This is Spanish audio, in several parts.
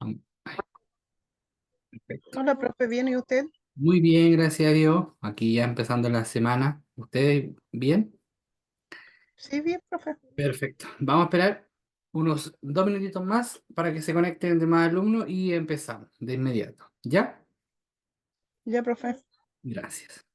Ay, perfecto. Hola, profe, ¿bien y usted? Muy bien, gracias a Dios. Aquí ya empezando la semana. ¿Ustedes bien? Sí, bien, profe. Perfecto. Vamos a esperar unos 2 minutitos más para que se conecten demás alumnos y empezamos de inmediato. ¿Ya? Ya, profe. Gracias.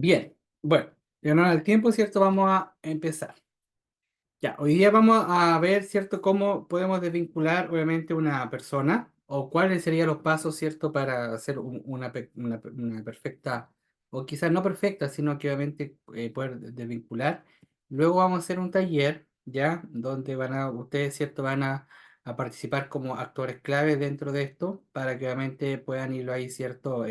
Bien, bueno, en honor al tiempo, ¿cierto? Vamos a empezar. Ya, hoy día vamos a ver, ¿cierto?, cómo podemos desvincular, obviamente, una persona o cuáles serían los pasos, ¿cierto?, para hacer una perfecta, o quizás no perfecta, sino que obviamente poder desvincular. Luego vamos a hacer un taller, ¿ya? Donde ustedes, ¿cierto?, a participar como actores clave dentro de esto para que obviamente puedan irlo ahí, ¿cierto?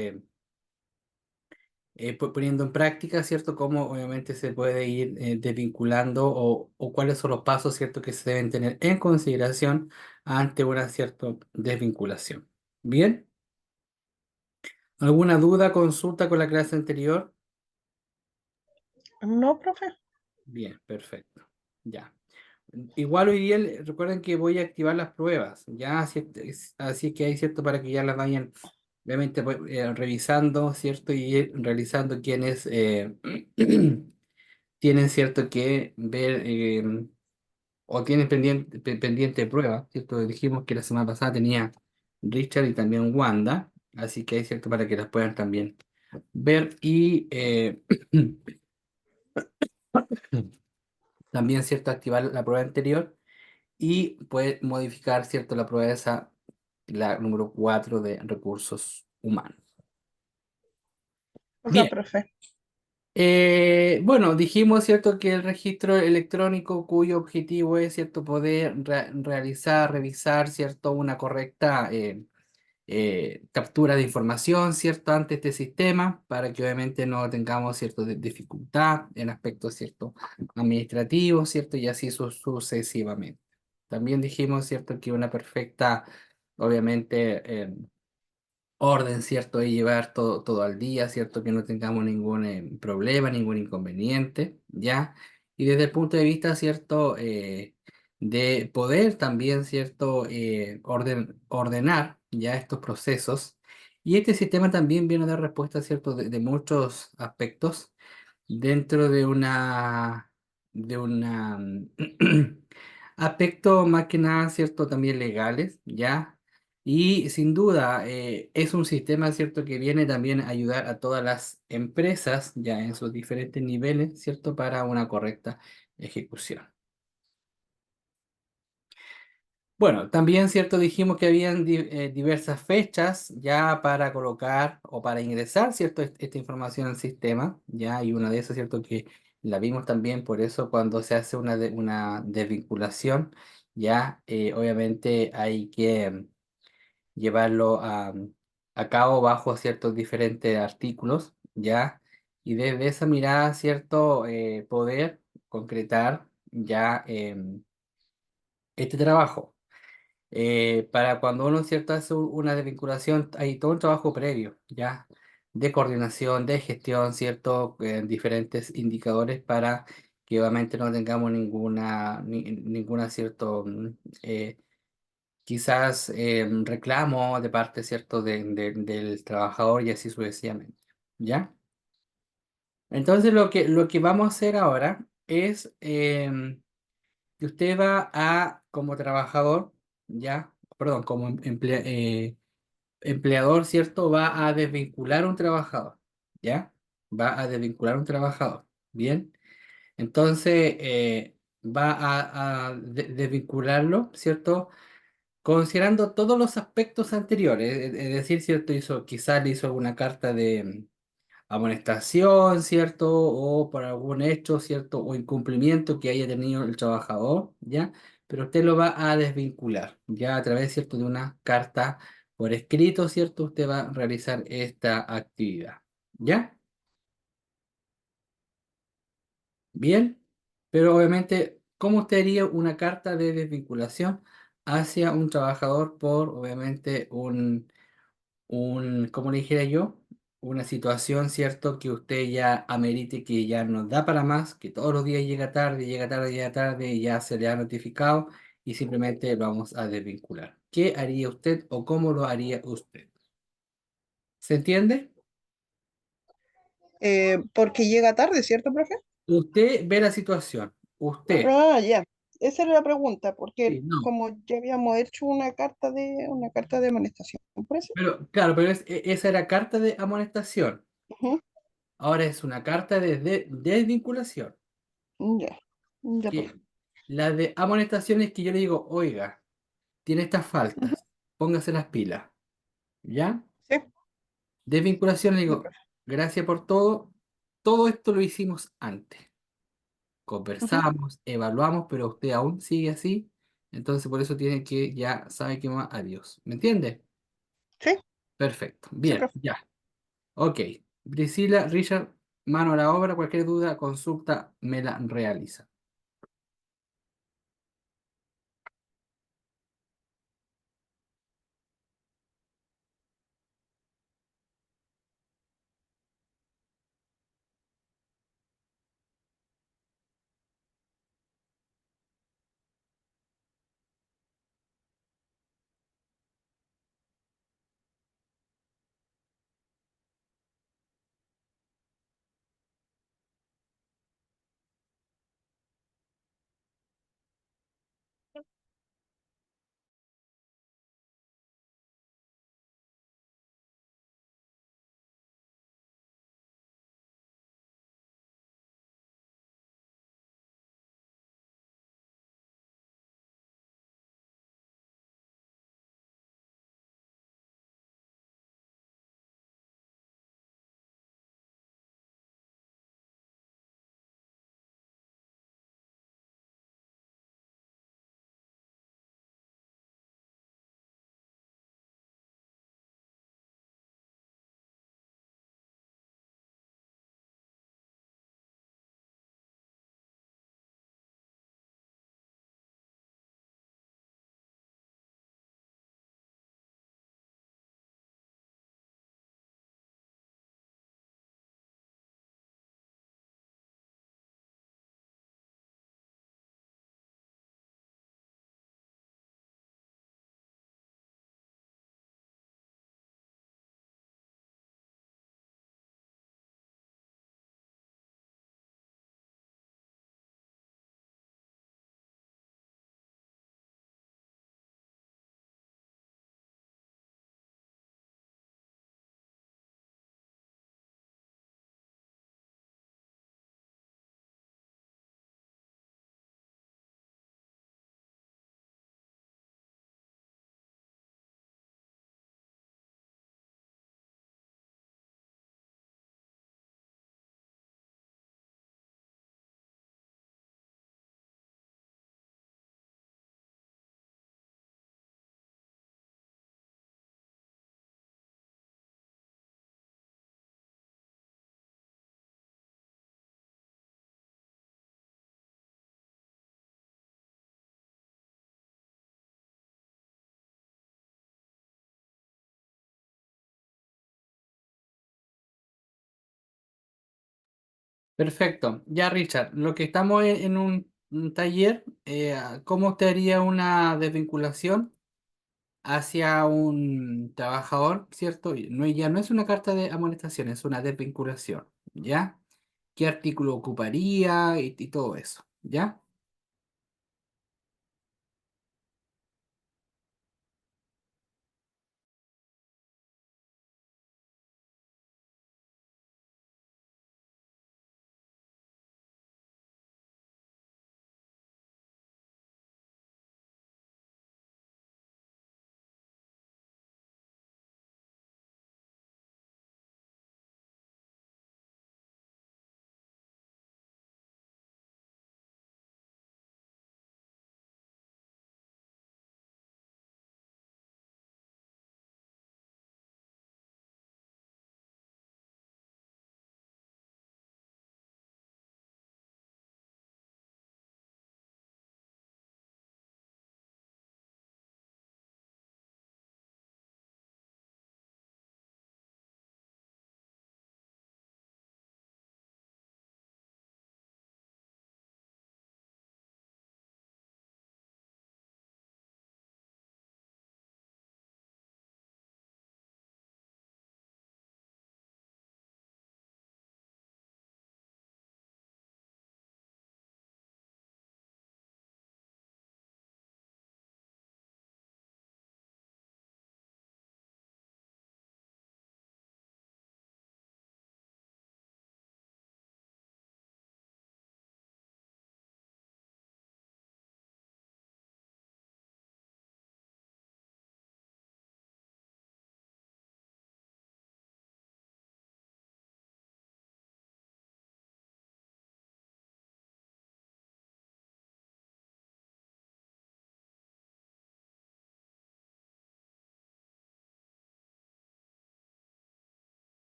Poniendo en práctica, ¿cierto? Cómo obviamente se puede ir desvinculando o cuáles son los pasos, ¿cierto? Que se deben tener en consideración ante una cierta desvinculación. Bien, ¿alguna duda, consulta con la clase anterior? No, profe. Bien, perfecto. Ya. Igual hoy día recuerden que voy a activar las pruebas, ya, así que hay cierto para que ya las vayan obviamente pues, revisando, ¿cierto? Y ir realizando quienes tienen cierto que ver o tienen pendiente de prueba, ¿cierto? Dijimos que la semana pasada tenía Richard y también Wanda, así que hay cierto para que las puedan también ver y también cierto activar la prueba anterior y puede modificar cierto la prueba esa, la número 4 de recursos humanos. O sea, Bien. profe. Bueno, dijimos, ¿cierto?, que el registro electrónico cuyo objetivo es, ¿cierto?, poder realizar, revisar, ¿cierto?, una correcta captura de información, ¿cierto?, ante este sistema, para que obviamente no tengamos, ¿cierto?, dificultad en aspectos, ¿cierto?, administrativos, ¿cierto?, y así sucesivamente. También dijimos, ¿cierto?, que una perfecta, obviamente, orden, ¿cierto? Y llevar todo al día, ¿cierto? Que no tengamos ningún problema, ningún inconveniente, ¿ya? Y desde el punto de vista, ¿cierto? De poder también, ¿cierto? Ordenar ya estos procesos. Y este sistema también viene a dar respuesta, ¿cierto? De muchos aspectos dentro de una aspecto más que nada, ¿cierto? También legales, ¿ya? Y sin duda es un sistema, ¿cierto? Que viene también a ayudar a todas las empresas, ya en sus diferentes niveles, ¿cierto? Para una correcta ejecución. Bueno, también, ¿cierto? Dijimos que habían diversas fechas ya para colocar o para ingresar, ¿cierto? Esta información al sistema, ya, y una de esas, ¿cierto? Que la vimos también, por eso cuando se hace una desvinculación, ya, obviamente hay que llevarlo a cabo bajo ciertos diferentes artículos, ya, y desde esa mirada, ¿cierto? Poder concretar ya este trabajo para cuando uno, ¿cierto?, hace una desvinculación, hay todo un trabajo previo, ¿ya? De coordinación, de gestión, ¿cierto? Diferentes indicadores para que obviamente no tengamos ninguna, ¿cierto? Quizás reclamo de parte, ¿cierto?, del trabajador y así sucesivamente, ¿ya? Entonces lo que vamos a hacer ahora es que usted va como trabajador, ¿ya? Perdón, como empleador, ¿cierto? Va a desvincular un trabajador, ¿ya? Va a desvincular un trabajador, ¿bien? Entonces, va desvincularlo, ¿cierto? Considerando todos los aspectos anteriores, es decir, ¿cierto? Quizás le hizo alguna carta de amonestación, ¿cierto? O por algún hecho, ¿cierto? O incumplimiento que haya tenido el trabajador, ¿ya? Pero usted lo va a desvincular, ya a través, ¿cierto? De una carta por escrito, ¿cierto? Usted va a realizar esta actividad, ¿ya? Bien, pero obviamente, ¿cómo usted haría una carta de desvinculación hacia un trabajador por, obviamente, como le dijera yo, una situación, ¿cierto? Que usted ya amerite que ya no da para más, que todos los días llega tarde, llega tarde, llega tarde y ya se le ha notificado y simplemente lo vamos a desvincular. ¿Qué haría usted o cómo lo haría usted? ¿Se entiende? Porque llega tarde, ¿cierto, profe? Usted ve la situación. Usted. Ah, ya. Esa era la pregunta, porque Sí, no. como ya habíamos hecho una carta de amonestación, ¿por eso? Pero, claro, pero esa era carta de amonestación. Ujú. Ahora es una carta de desvinculación. Ya, ya, profe. Que la de amonestación es que yo le digo, oiga, tiene estas Ujú. faltas, póngase las pilas, ¿ya? Sí, Desvinculación le ya, digo, profe. gracias por todo, todo esto lo hicimos antes, Ujú. conversamos, evaluamos, pero usted aún sigue así, entonces por eso tiene que, ya sabe que más, adiós, ¿me entiende? Sí, Perfecto, sí, bien, profe. ya, ok. Priscila, Richard, mano a la obra, cualquier duda, consulta, me la realiza. Perfecto. Ya, Richard, lo que estamos en un taller, ¿cómo usted haría una desvinculación hacia un trabajador, ¿cierto? Y no, ya no es una carta de amonestación, es una desvinculación, ¿ya? ¿Qué artículo ocuparía y todo eso, ¿ya?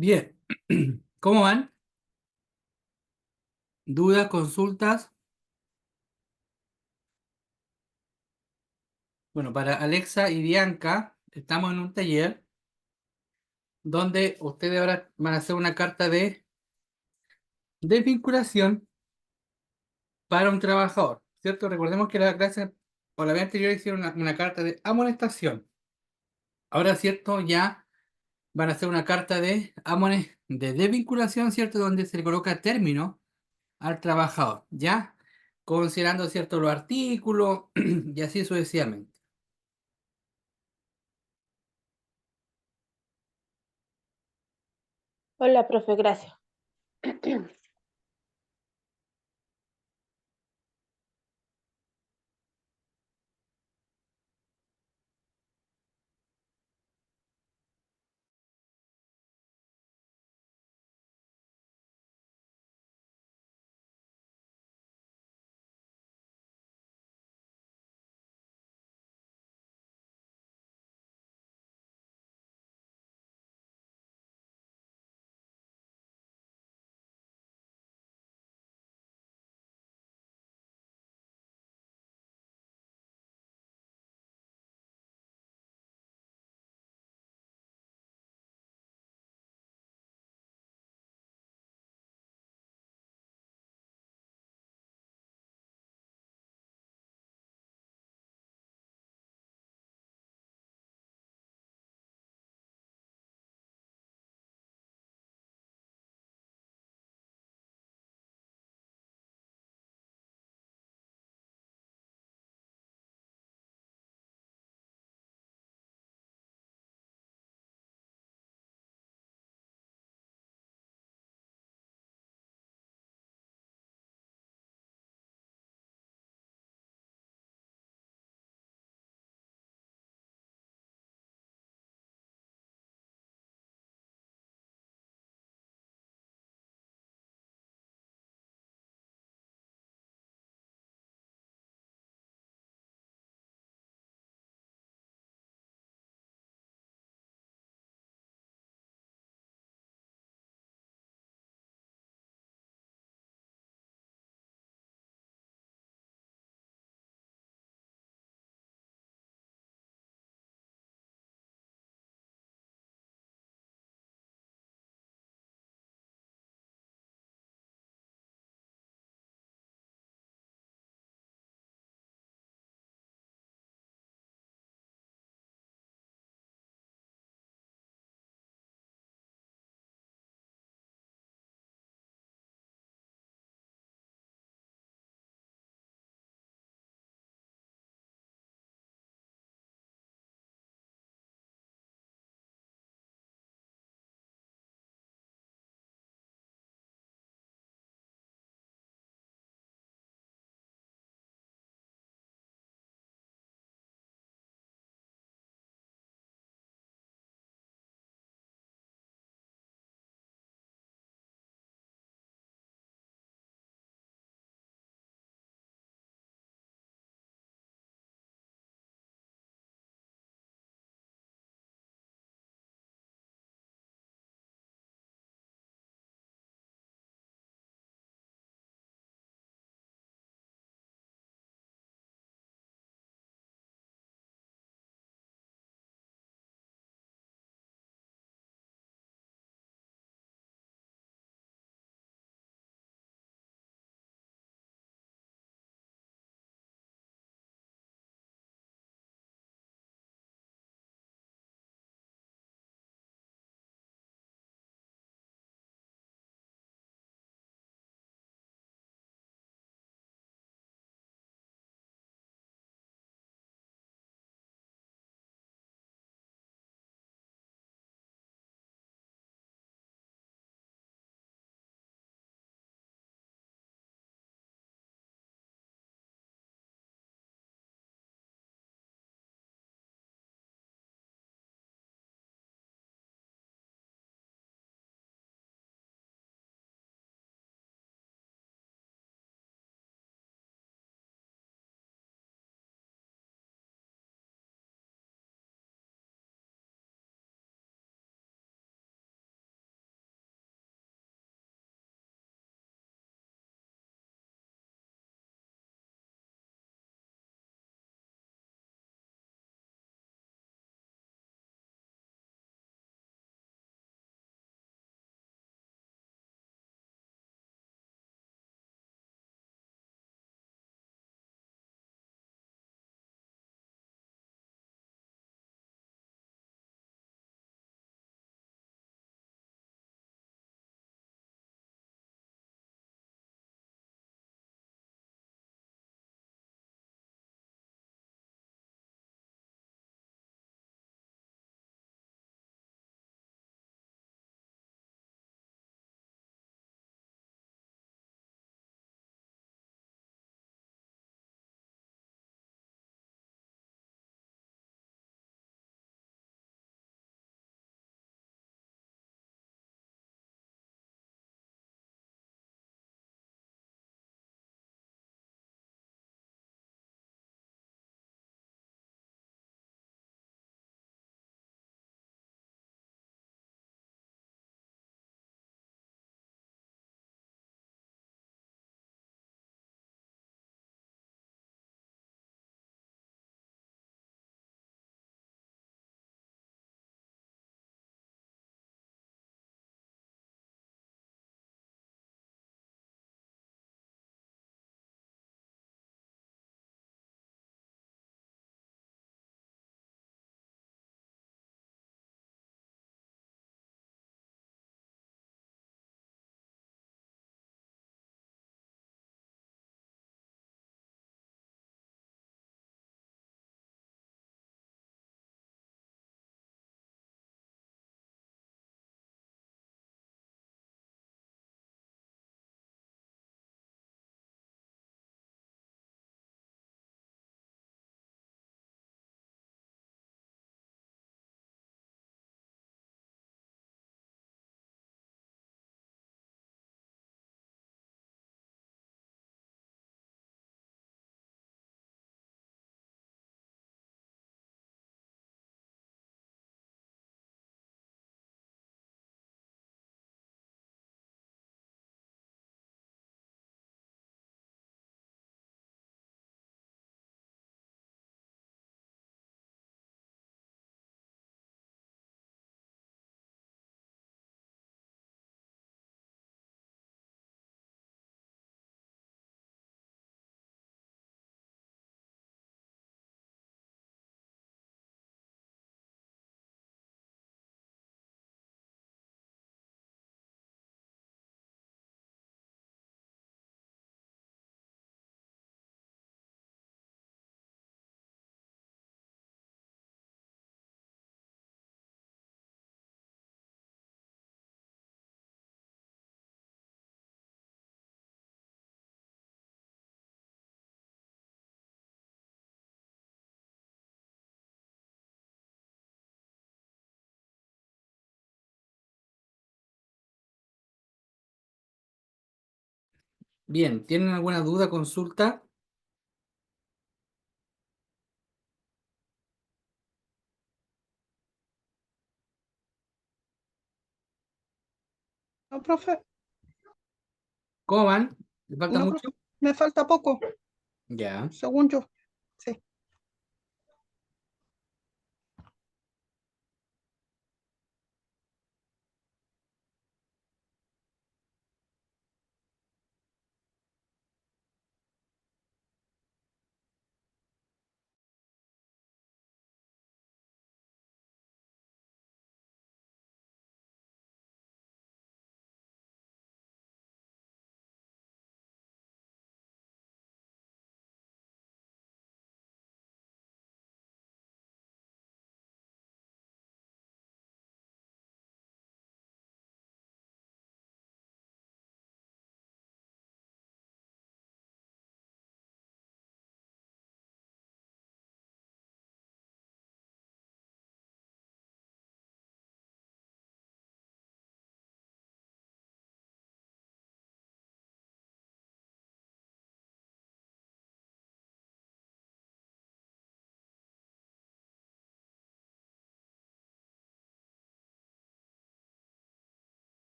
Bien. ¿Cómo van? ¿Dudas, consultas? Bueno, para Alexa y Bianca, estamos en un taller donde ustedes ahora van a hacer una carta de desvinculación para un trabajador, ¿cierto? Recordemos que la clase o la vez anterior hicieron una carta de amonestación. Ahora, ¿cierto? Ya van a hacer una carta de desvinculación, ¿cierto? Donde se le coloca término al trabajador, ¿ya? Considerando, ¿cierto? Los artículos y así sucesivamente. Hola, profe, gracias. Bien, ¿tienen alguna duda, consulta? No, profe, ¿Cómo van? ¿Les falta no, mucho? profe, me falta poco, Ya, según yo. Sí.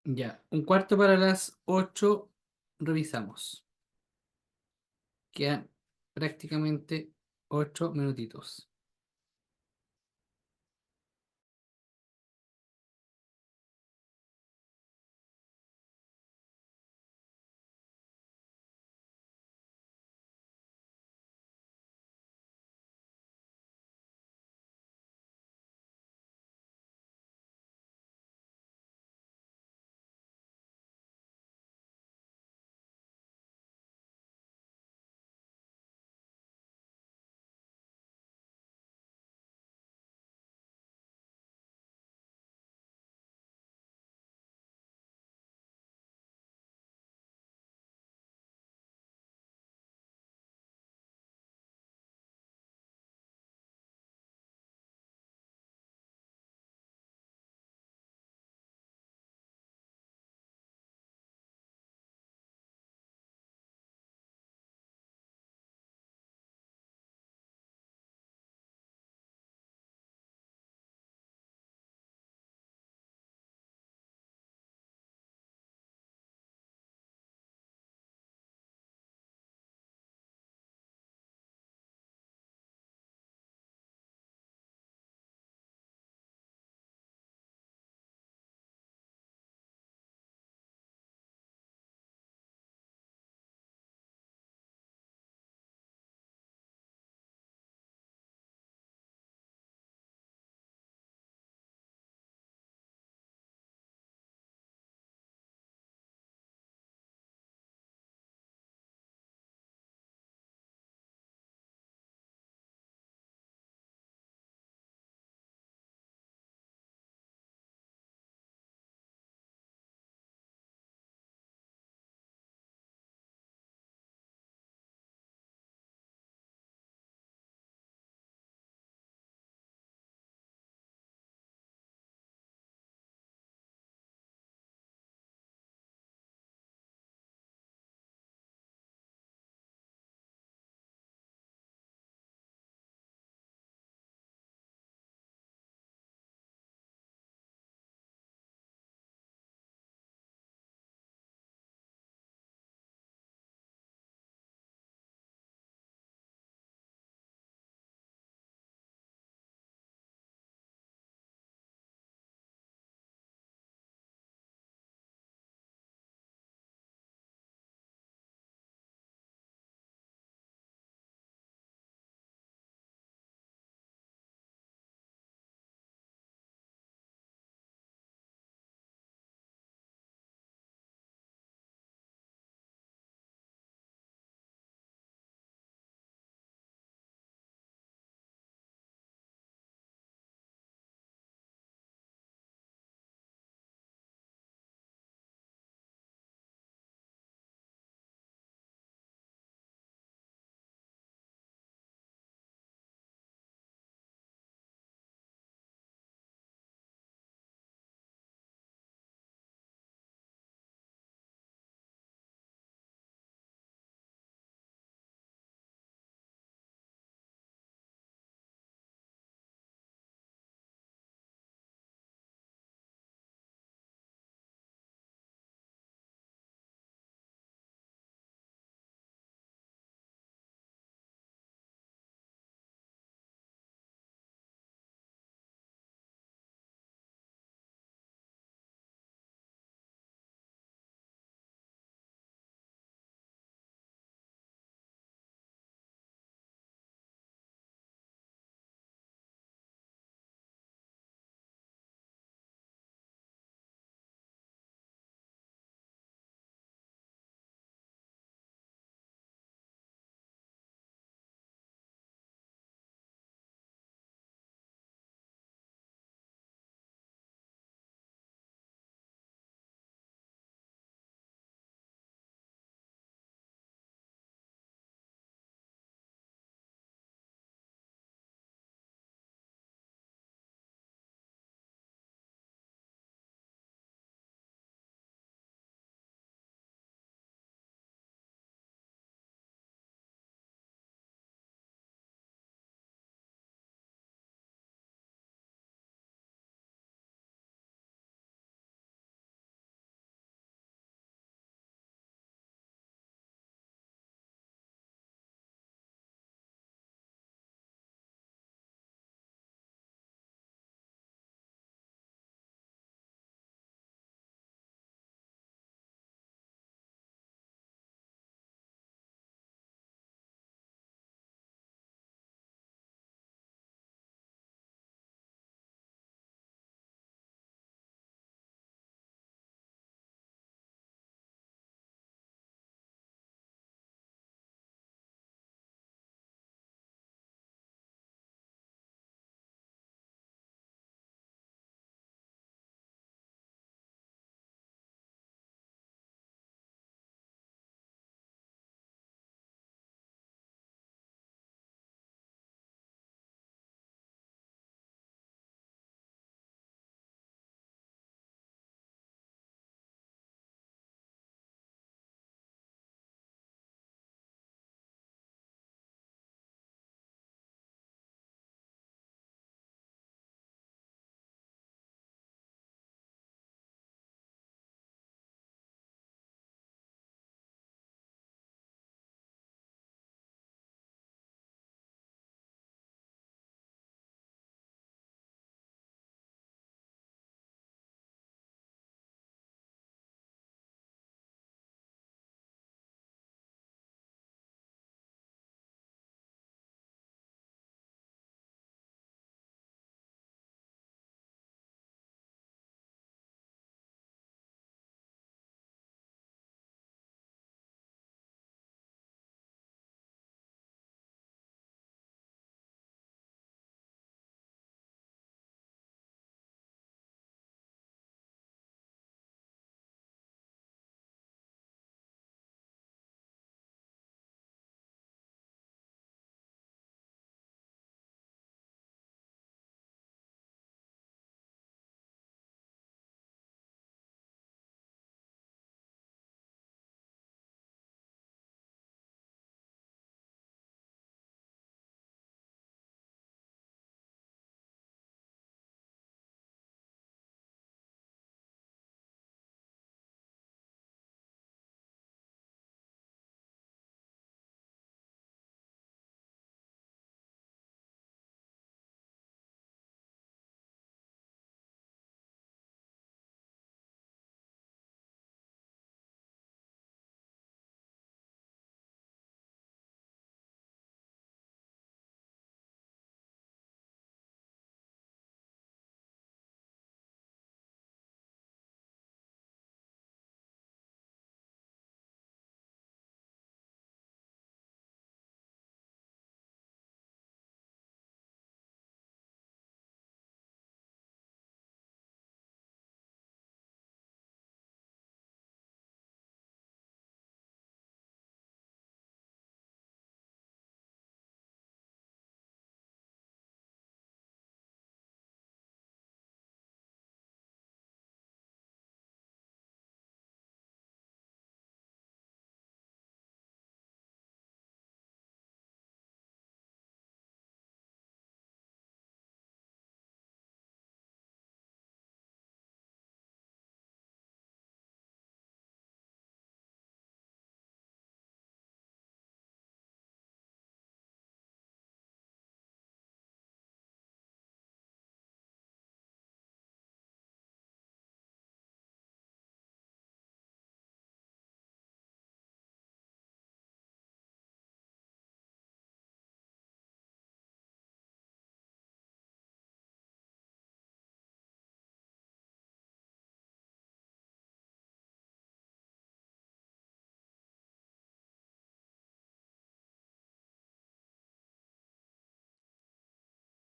ya. Un cuarto para las 8, revisamos. Quedan prácticamente 8 minutitos.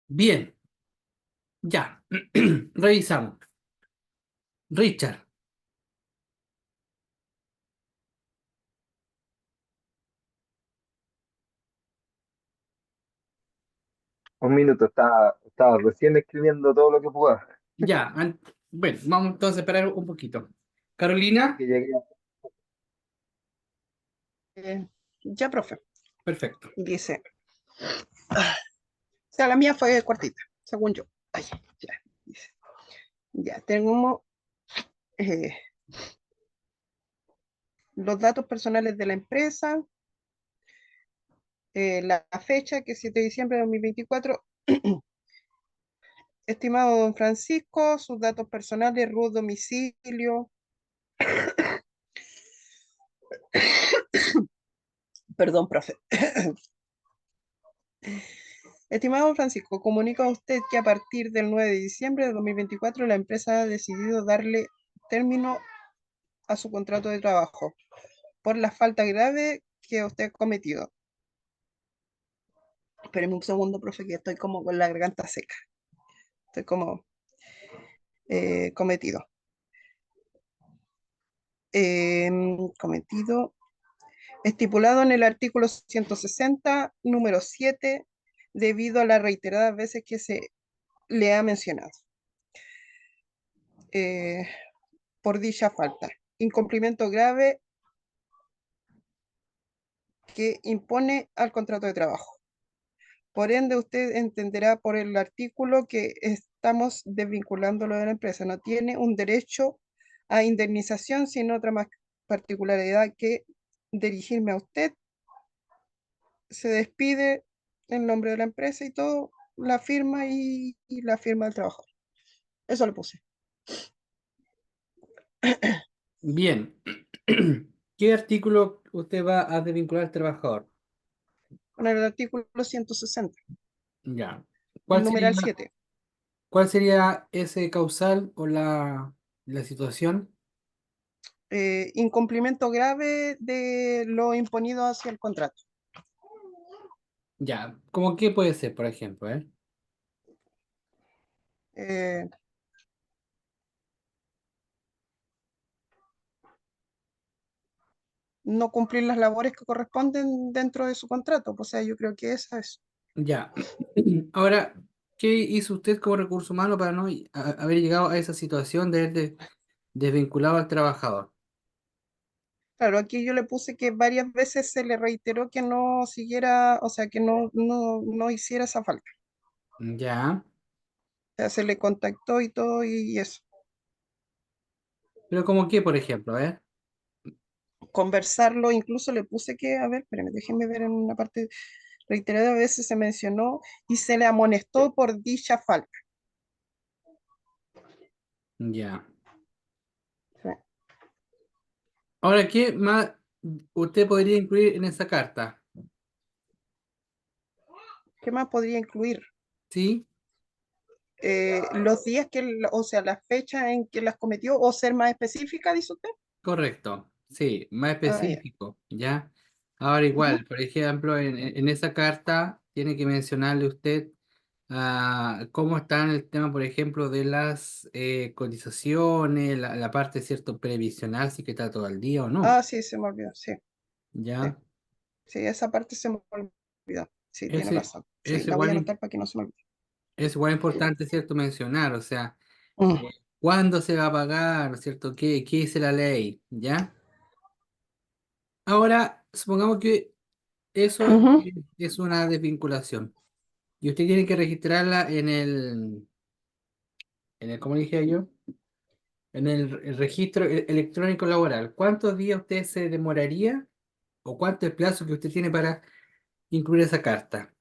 Bien, ya. Revisamos. Richard, Un minuto, estaba recién escribiendo todo lo que pueda. ya. Bueno, vamos entonces a esperar un poquito. Así Carolina, que llegué. Ya, profe, perfecto. dice. O sea, la mía fue cortita, según yo. Ay, ya, dice. Ya, tenemos eh, los datos personales de la empresa, la fecha, que es 7 de diciembre de 2024. Estimado don Francisco, sus datos personales, RUT, domicilio. Perdón, profe. Estimado don Francisco, comunica a usted que a partir del 9 de diciembre de 2024 la empresa ha decidido darle término a su contrato de trabajo por la falta grave que usted ha cometido. Espéreme un segundo, profe, que estoy como con la garganta seca. Estoy como cometido. Cometido. Estipulado en el artículo 160, número 7, debido a las reiteradas veces que se le ha mencionado. Eh, por dicha falta. Incumplimiento grave que impone al contrato de trabajo. Por ende, usted entenderá por el artículo que estamos desvinculándolo de la empresa. No tiene un derecho a indemnización sin otra más particularidad que dirigirme a usted. Se despide en nombre de la empresa y todo, la firma y la firma del trabajador. Eso le puse. Bien. ¿Qué artículo usted va a desvincular al trabajador? Con el artículo 160, Ya. el ¿Cuál sería, numeral 7. cuál sería ese causal o la situación? Incumplimiento grave de lo imponido hacia el contrato. Ya. ¿Cómo qué puede ser, por ejemplo, Eh, no cumplir las labores que corresponden dentro de su contrato. O sea, yo creo que esa es. Ya. Ahora, ¿qué hizo usted como recurso humano para no haber llegado a esa situación de haber desvinculado al trabajador? Claro, aquí yo le puse que varias veces se le reiteró que no siguiera, o sea, que no hiciera esa falta. Ya. O sea, se le contactó y todo y eso. Pero ¿cómo qué, por ejemplo, Conversarlo, incluso le puse que, a ver, espérame, déjenme ver en una parte, reiteradas veces se mencionó y se le amonestó por dicha falta. Ya. O sea, Ahora, ¿qué más usted podría incluir en esa carta? ¿qué más podría incluir? ¿Sí? Los días o sea, la fecha en que las cometió, o ser más específica, dice usted. Correcto. Sí, más Ah, ya. específico, ¿ya? Ahora Ujú. igual, por ejemplo, en esa carta tiene que mencionarle usted cómo está en el tema, por ejemplo, de las cotizaciones, la parte, cierto, previsional, si que está todo al día o no, Ah, sí, se me olvidó, sí, sí, ¿ya? sí, esa parte se me olvidó. Sí, tiene Ese, razón. Sí, es la voy a igual, anotar para que no se me olvide. es igual importante, ¿cierto? Mencionar, o sea, Mm. eh, ¿cuándo se va a pagar, ¿cierto? ¿Qué dice la ley? ¿Ya? Ahora, supongamos que eso Ujú. es una desvinculación. Y usted tiene que registrarla ¿cómo dije yo? En el registro electrónico laboral. ¿Cuántos días usted se demoraría o cuánto es el plazo que usted tiene para incluir esa carta?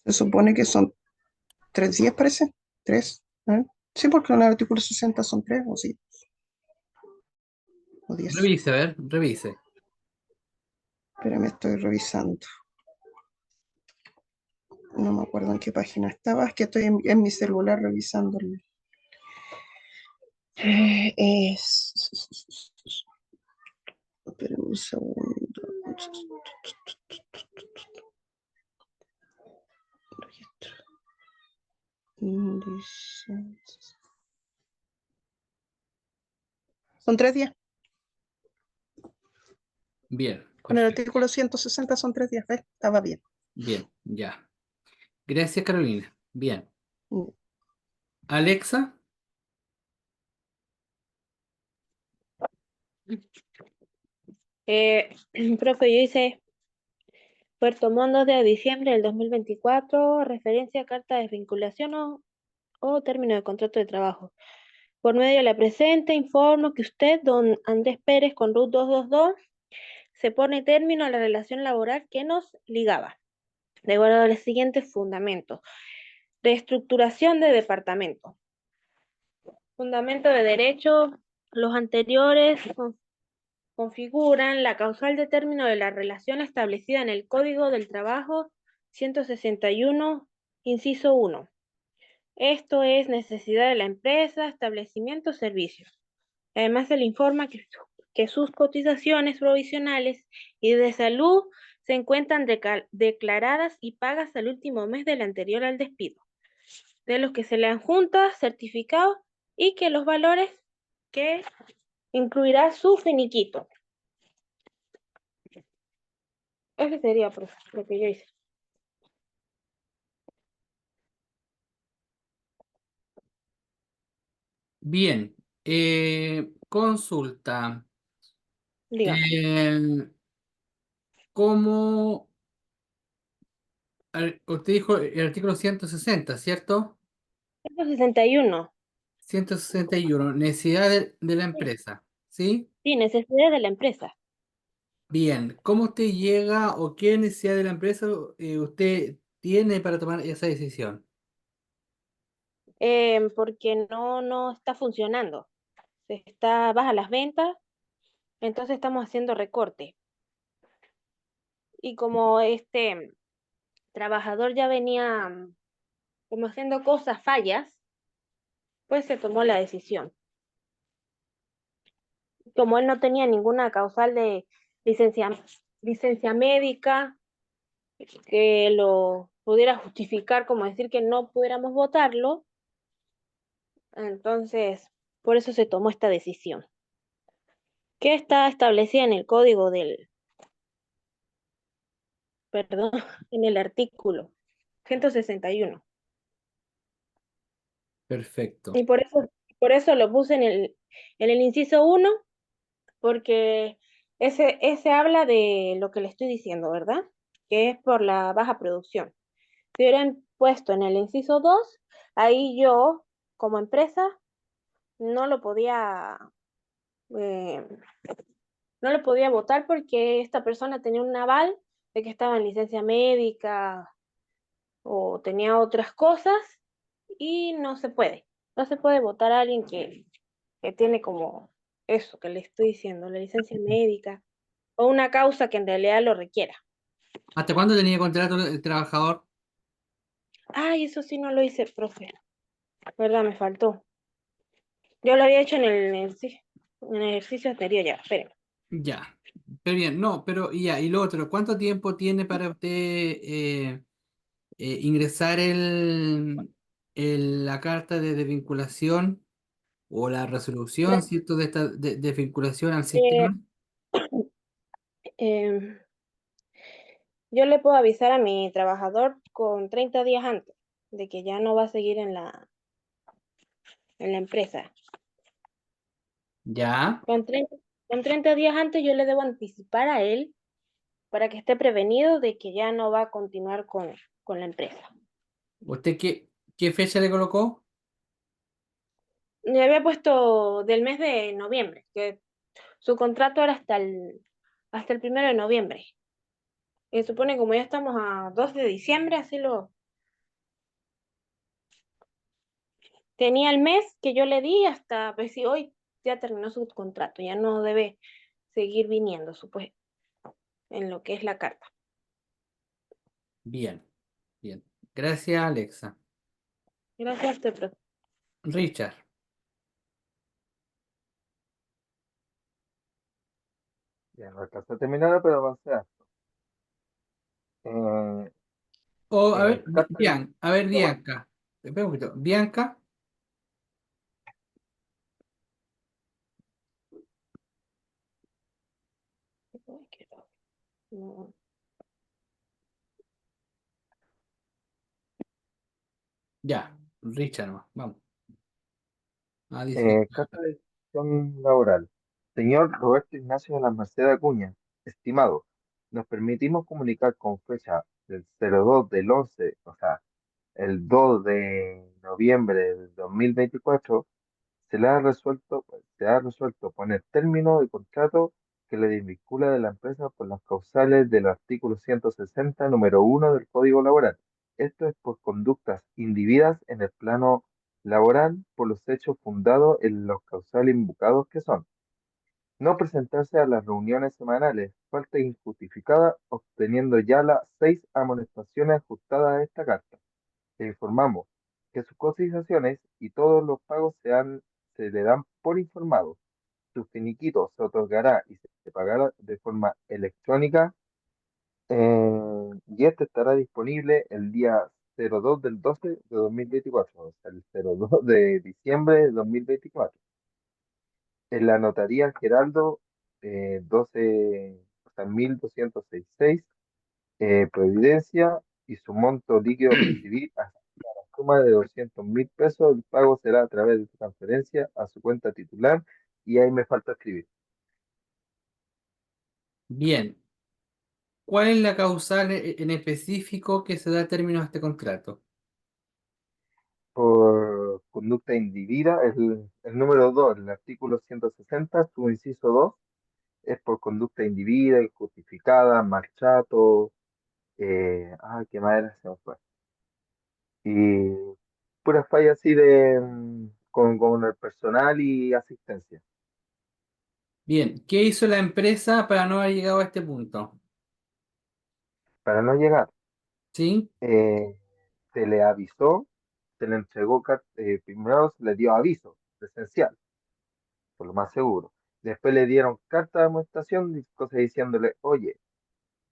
Se supone que son 3 días, parece. Tres. ¿Eh? Sí, porque en el artículo 60 son tres, o sí, o 10. Revise, a ver, revise. Pero me estoy revisando. No me acuerdo en qué página estaba. Es que estoy en mi celular revisando. Espérame un segundo. Son 3 días. Bien, Con el perfecto. artículo 160 son 3 días. ¿Ves? Estaba bien. Bien, ya. Gracias, Carolina. Bien. Mm. Alexa, Profe, yo hice Puerto Montt 2 de diciembre del 2024, referencia a carta de vinculación o término de contrato de trabajo. Por medio de la presente, informo que usted, don Andrés Pérez, con RUT 222, se pone término a la relación laboral que nos ligaba, de acuerdo a los siguientes fundamentos. Reestructuración de departamento. Fundamento de derecho, los anteriores configuran la causal de término de la relación establecida en el Código del Trabajo 161, inciso 1. Esto es necesidad de la empresa, establecimiento, servicios. Además, se le informa que sus cotizaciones provisionales y de salud se encuentran declaradas y pagas al último mes del anterior al despido, de los que se le adjunta certificado y que los valores que incluirá su finiquito. Ese sería, profe, lo que yo hice. bien. Consulta. Dígame. Eh, ¿Cómo usted dijo el artículo 160, ¿cierto? 161. 161, necesidad de la empresa, ¿sí? Sí, necesidades de la empresa. Bien, ¿cómo usted llega o qué necesidad de la empresa usted tiene para tomar esa decisión? Porque no está funcionando. Baja las ventas, entonces estamos haciendo recorte. Y como este trabajador ya venía como haciendo cosas fallas, pues se tomó la decisión. Como él no tenía ninguna causal de licencia, licencia médica que lo pudiera justificar como decir que no pudiéramos votarlo, entonces por eso se tomó esta decisión, que está establecida en el código perdón, en el artículo 161. Perfecto. Y por eso lo puse en el inciso 1, porque ese habla de lo que le estoy diciendo, ¿verdad? Que es por la baja producción. Si hubieran puesto en el inciso 2, ahí yo, como empresa, no lo podía, eh, no lo podía votar porque esta persona tenía un aval de que estaba en licencia médica o tenía otras cosas y no se puede. No se puede votar a alguien que tiene como eso que le estoy diciendo, la licencia médica o una causa que en realidad lo requiera. ¿Hasta cuándo tenía contrato el trabajador? Ay, eso sí no lo hice, profe. ¿Verdad? Me faltó. Yo lo había hecho en el ejercicio anterior ya, esperen. Ya. Pero bien, no, pero ya, y lo otro, ¿cuánto tiempo tiene para usted ingresar la carta de desvinculación o la resolución, La- ¿cierto? De esta desvinculación al eh, sistema? em, yo le puedo avisar a mi trabajador con 30 días antes de que ya no va a seguir en la empresa. Ya. Con 30 días antes yo le debo anticipar a él para que esté prevenido de que ya no va a continuar con la empresa. ¿Usted qué fecha le colocó? Le había puesto del mes de noviembre, que su contrato era hasta el 1 de noviembre. Y supone como ya estamos a 2 de diciembre, así lo tenía el mes que yo le di hasta, pues sí, hoy ya terminó su contrato, ya no debe seguir viniendo, en lo que es la carta. Bien, bien. Gracias, Alexa. Gracias a usted, profe. Richard. Ya no alcanzó a terminar, pero avancé harto. Eh, A ver, carta de... A ver, Bianca. Espera un poquito. Bianca, No. ya. Richard, nomás, vamos. Ah, dice. Carta de gestión laboral. Señor Roberto Ignacio de la Merced Acuña, estimado, nos permitimos comunicar con fecha del 02 del 11, o sea, el 2 de noviembre del 2024, se ha resuelto poner término de contrato que le desvincula de la empresa por las causales del artículo 160, número 1 del Código Laboral. Esto es por conductas indebidas en el plano laboral por los hechos fundados en los causales invocados que son no presentarse a las reuniones semanales, falta injustificada, obteniendo ya las 6 amonestaciones ajustadas a esta carta. Le informamos que sus cotizaciones y todos los pagos se le dan por informado. Su finiquito se otorgará y se pagará de forma electrónica, y este estará disponible el día 02 del 12 de 2024, o sea, el 02 de diciembre de 2024, en la notaría Geraldo, 12, o sea, 1266, Providencia, y su monto líquido a percibir hasta la suma de 200.000 pesos. El pago será a través de transferencia a su cuenta titular, y ahí me falta escribir. Bien. ¿Cuál es la causal en específico que se da término a este contrato? Por conducta indebida, el número 2, el artículo 160, su inciso 2, es por conducta indebida, injustificada, maltrato, ¿qué más era? Se me fue. Y puras fallas así con el personal y asistencia. Bien, ¿qué hizo la empresa para no haber llegado a este punto? Para no llegar, ¿Sí? eh, se le avisó, se le entregó, primero se le dio aviso presencial, por lo más seguro. Después le dieron carta de amonestación, cosas diciéndole, oye,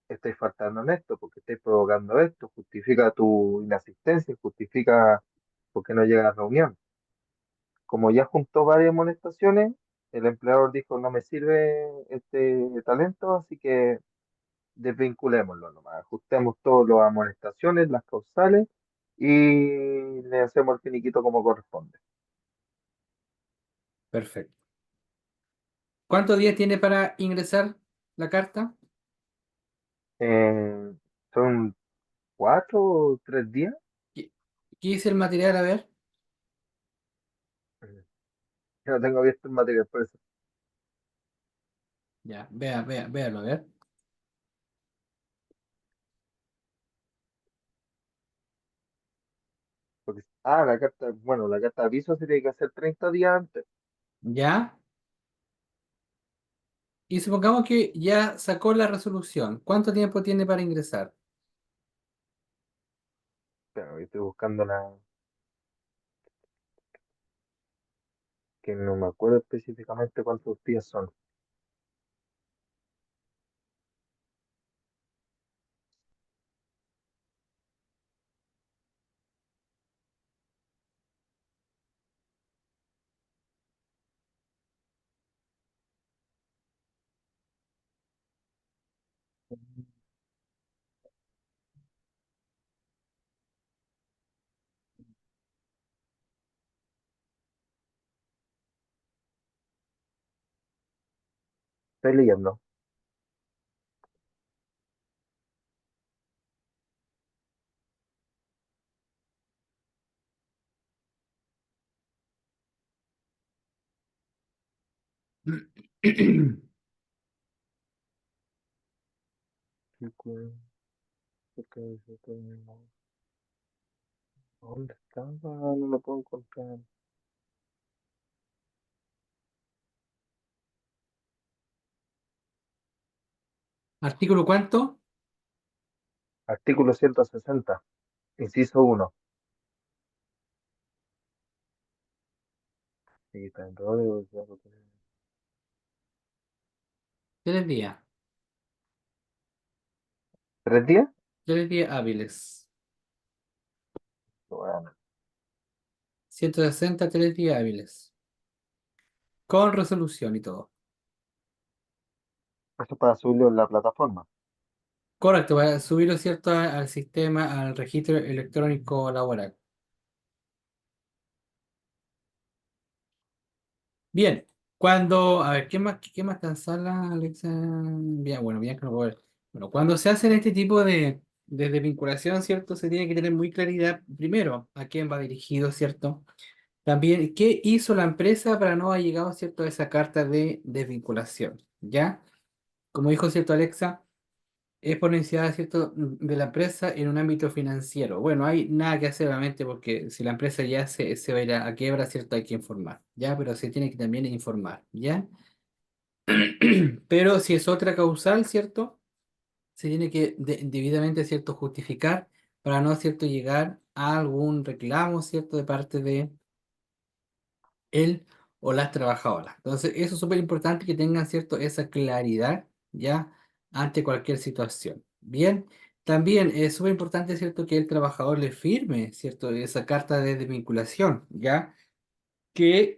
estáis faltando en esto, porque estáis provocando esto, justifica tu inasistencia, justifica por qué no llega a la reunión. Como ya juntó varias amonestaciones, el empleador dijo, no me sirve este talento, así que desvinculémoslo nomás, ajustemos todas las amonestaciones, las causales, y le hacemos el finiquito como corresponde. Perfecto. ¿Cuántos días tiene para ingresar la carta? Eh, Son 4 o 3 días. ¿Qué, qué dice el material? A ver. Yo no tengo abierto el material, por eso. Ya, véalo, a ver. La carta, bueno, la carta de aviso se tiene que hacer 30 días antes. Ya. Y supongamos que ya sacó la resolución. ¿Cuánto tiempo tiene para ingresar? Pero estoy buscando que no me acuerdo específicamente cuántos días son. Estoy leyendo. ¿Dónde estaba? No lo puedo encontrar. ¿Artículo cuánto? Artículo 160, inciso 1. Aquí está, en todo, 3 días. 3 días. 3 días hábiles. Bueno. 160 3 días hábiles, con resolución y todo. Eso para subirlo en la plataforma. Correcto, para subirlo, ¿cierto? Al sistema, al registro electrónico laboral. Bien, a ver, ¿qué más está en sala, Alexa? Bien, bueno, bien que no puedo ver. Bueno, cuando se hacen este tipo de desvinculación, ¿cierto? Se tiene que tener muy claridad, primero, a quién va dirigido, ¿cierto? También, ¿qué hizo la empresa para no haber llegado, ¿cierto? A esa carta de desvinculación, ¿ya? Como dijo, ¿cierto, Alexa? Es por necesidad, ¿cierto? De la empresa en un ámbito financiero. Bueno, hay nada que hacer, obviamente, porque si la empresa ya se va a ir a quiebra, ¿cierto? Hay que informar, ¿ya? Pero se tiene que también informar, ¿ya? Pero si es otra causal, ¿cierto? Se tiene que debidamente, ¿cierto? Justificar para no, ¿cierto? Llegar a algún reclamo, ¿cierto? De parte de él o las trabajadoras. Entonces, eso es súper importante que tengan, ¿cierto? Esa claridad, ¿ya? Ante cualquier situación. Bien, también es súper importante, ¿cierto? Que el trabajador le firme, ¿cierto? Esa carta de desvinculación, ¿ya? Que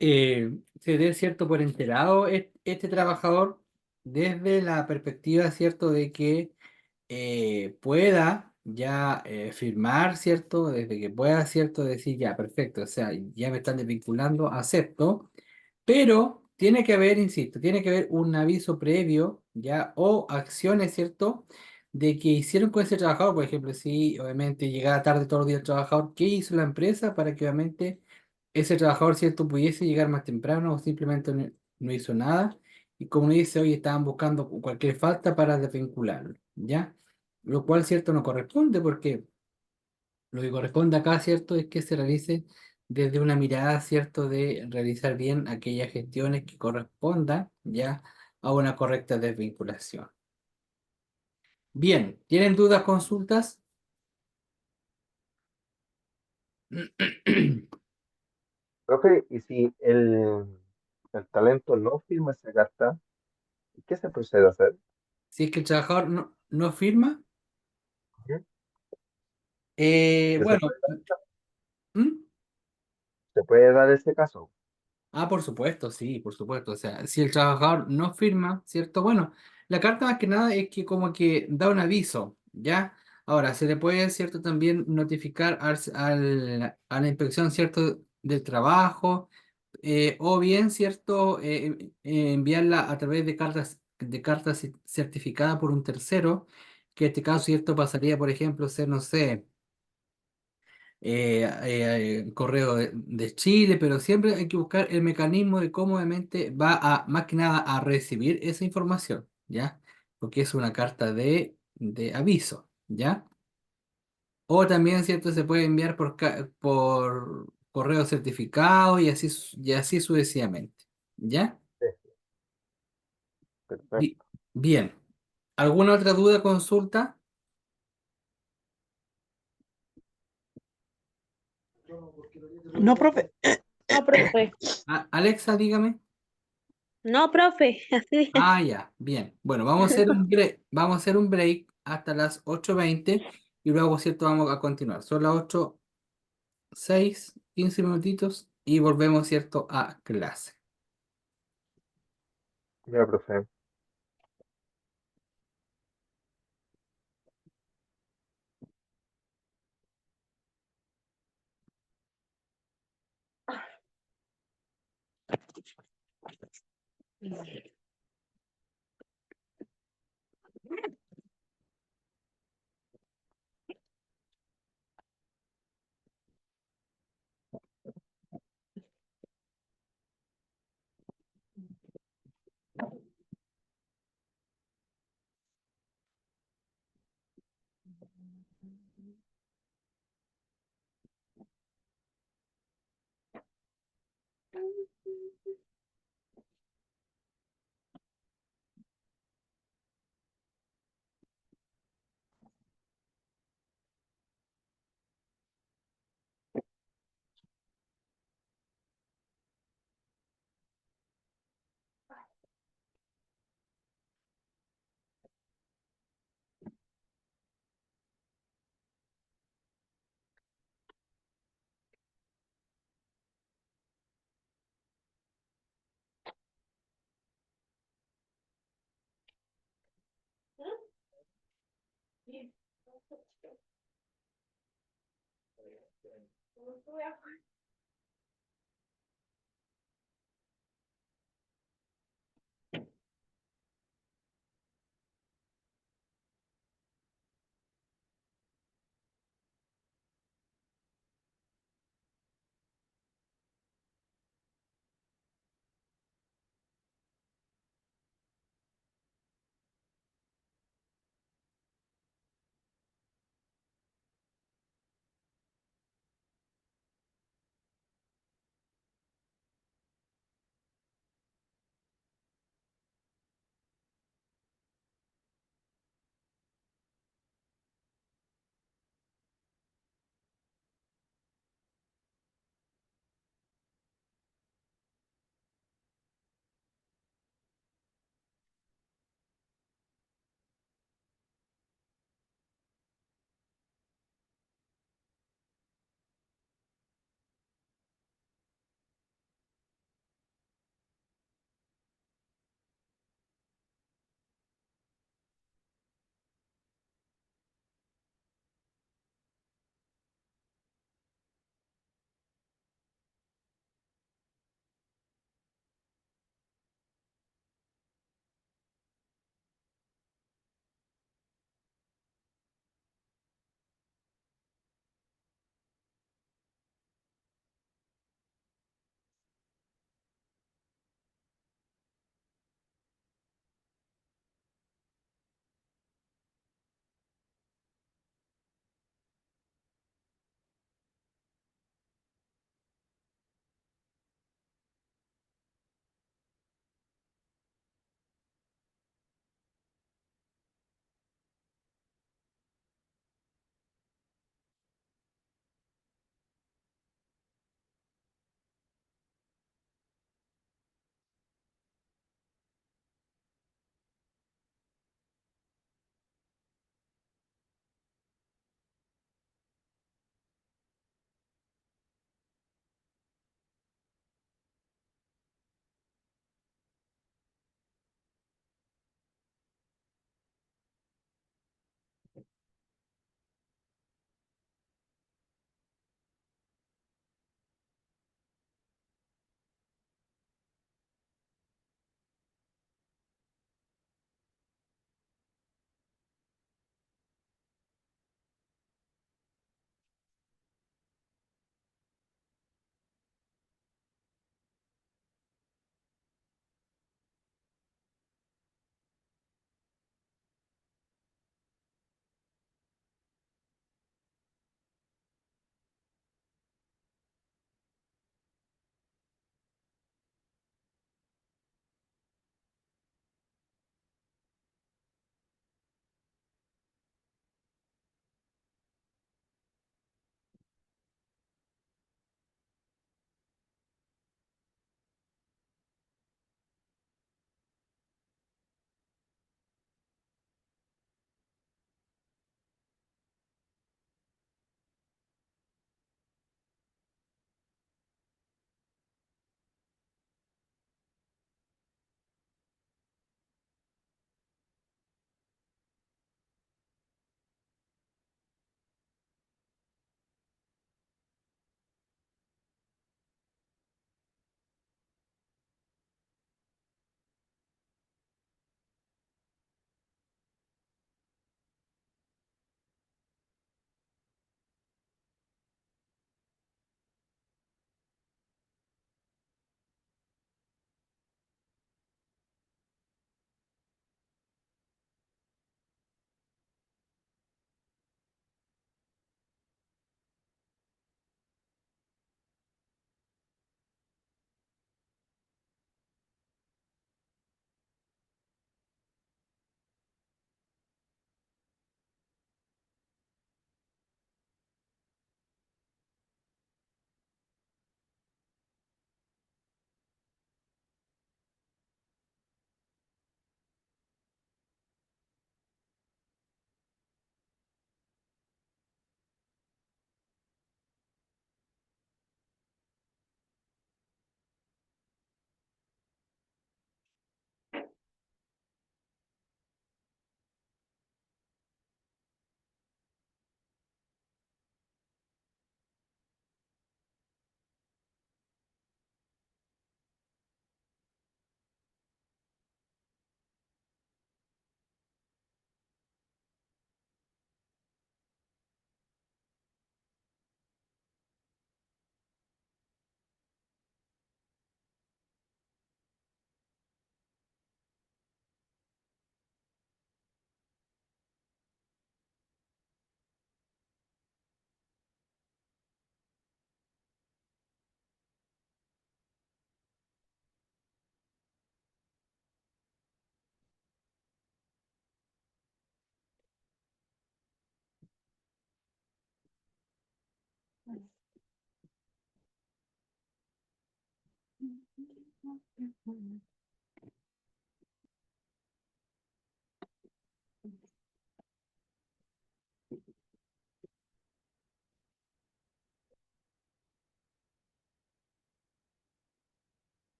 se dé, ¿cierto? Por enterado este trabajador desde la perspectiva, ¿cierto? De que pueda ya firmar, ¿cierto? Desde que pueda, ¿cierto? Decir, ya, perfecto, o sea, ya me están desvinculando, acepto, pero tiene que haber, insisto, tiene que haber un aviso previo, ya, o acciones, ¿cierto? De que hicieron con ese trabajador, por ejemplo, si obviamente llegaba tarde todos los días el trabajador, ¿qué hizo la empresa para que obviamente ese trabajador, ¿cierto?, pudiese llegar más temprano o simplemente no hizo nada? Y como dice, hoy estaban buscando cualquier falta para desvincularlo, ¿ya? Lo cual, ¿cierto?, no corresponde porque lo que corresponde acá, ¿cierto?, es que se realice desde una mirada, ¿cierto?, de realizar bien aquellas gestiones que correspondan, ¿ya?, a una correcta desvinculación. Bien, ¿tienen dudas, consultas? Profe, y si el talento no firma esa carta, ¿qué se procede a hacer? Si es que el trabajador no firma, Ujú. ¿Que se bueno, puede dar, ¿mm? se puede dar ese caso? Ah, por supuesto, sí, por supuesto. O sea, si el trabajador no firma, ¿cierto? Bueno, la carta más que nada es que como que da un aviso, ¿ya? Ahora, se le puede, ¿cierto? También notificar a la inspección, ¿cierto? Del trabajo, o bien, ¿cierto? Enviarla a través de cartas certificadas por un tercero, que en este caso, ¿cierto? Pasaría, por ejemplo, ser, no sé, correo de Chile, pero siempre hay que buscar el mecanismo de cómo obviamente va a, más que nada, a recibir esa información, ¿ya? Porque es una carta de aviso, ¿ya? O también, ¿cierto? Se puede enviar por correo certificado y así sucesivamente, ¿ya? Sí, Bi- perfecto. Bien. ¿Alguna otra duda, consulta? No, profe. No, profe. Alexa, dígame. No, profe. Así es. Ah, ya, bien. Bueno, vamos a hacer un break hasta las 8:20 y luego, ¿cierto? Vamos a continuar. Son las 8:06, 15 minutitos y volvemos, ¿cierto? A clase. Ya, profe.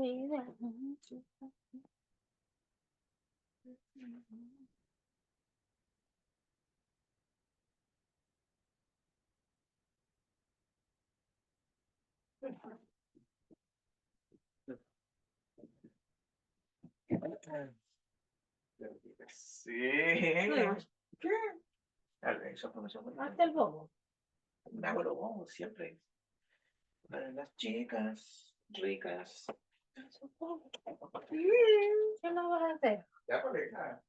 Mira. Sí. Bueno, ¿Qué? Eso fue hasta el bobo. una broma, siempre. Para las chicas ricas. ¿Qué no vas a hacer? Ya, pareja.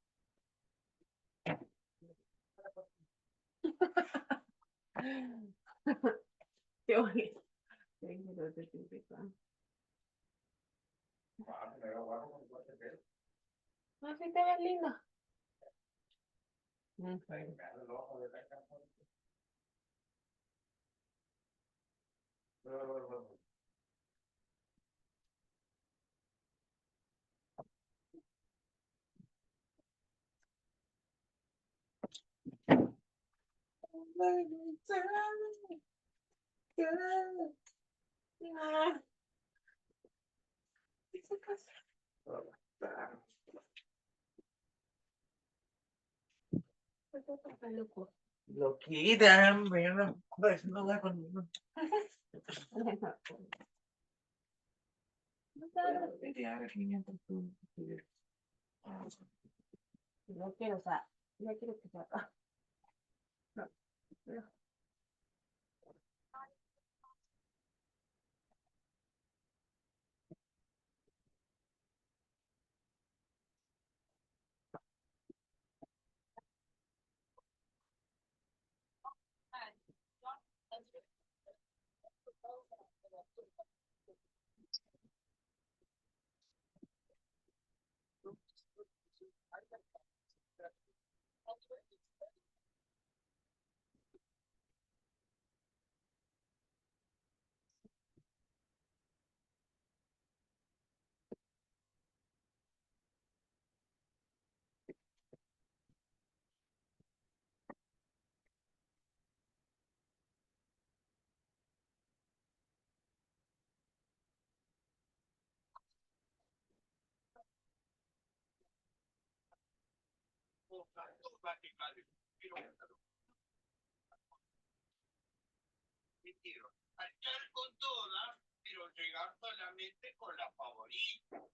Qué bonito. Así te ves linda. Loquita, bueno, pues no va conmigo. No quiero, o sea, no quiero que se acá. No, no. Marchar con todas, pero llegar solamente con la favorita.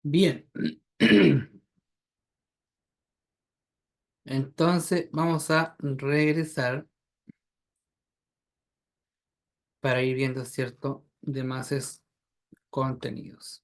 Bien. Entonces vamos a regresar para ir viendo cierto demás contenidos.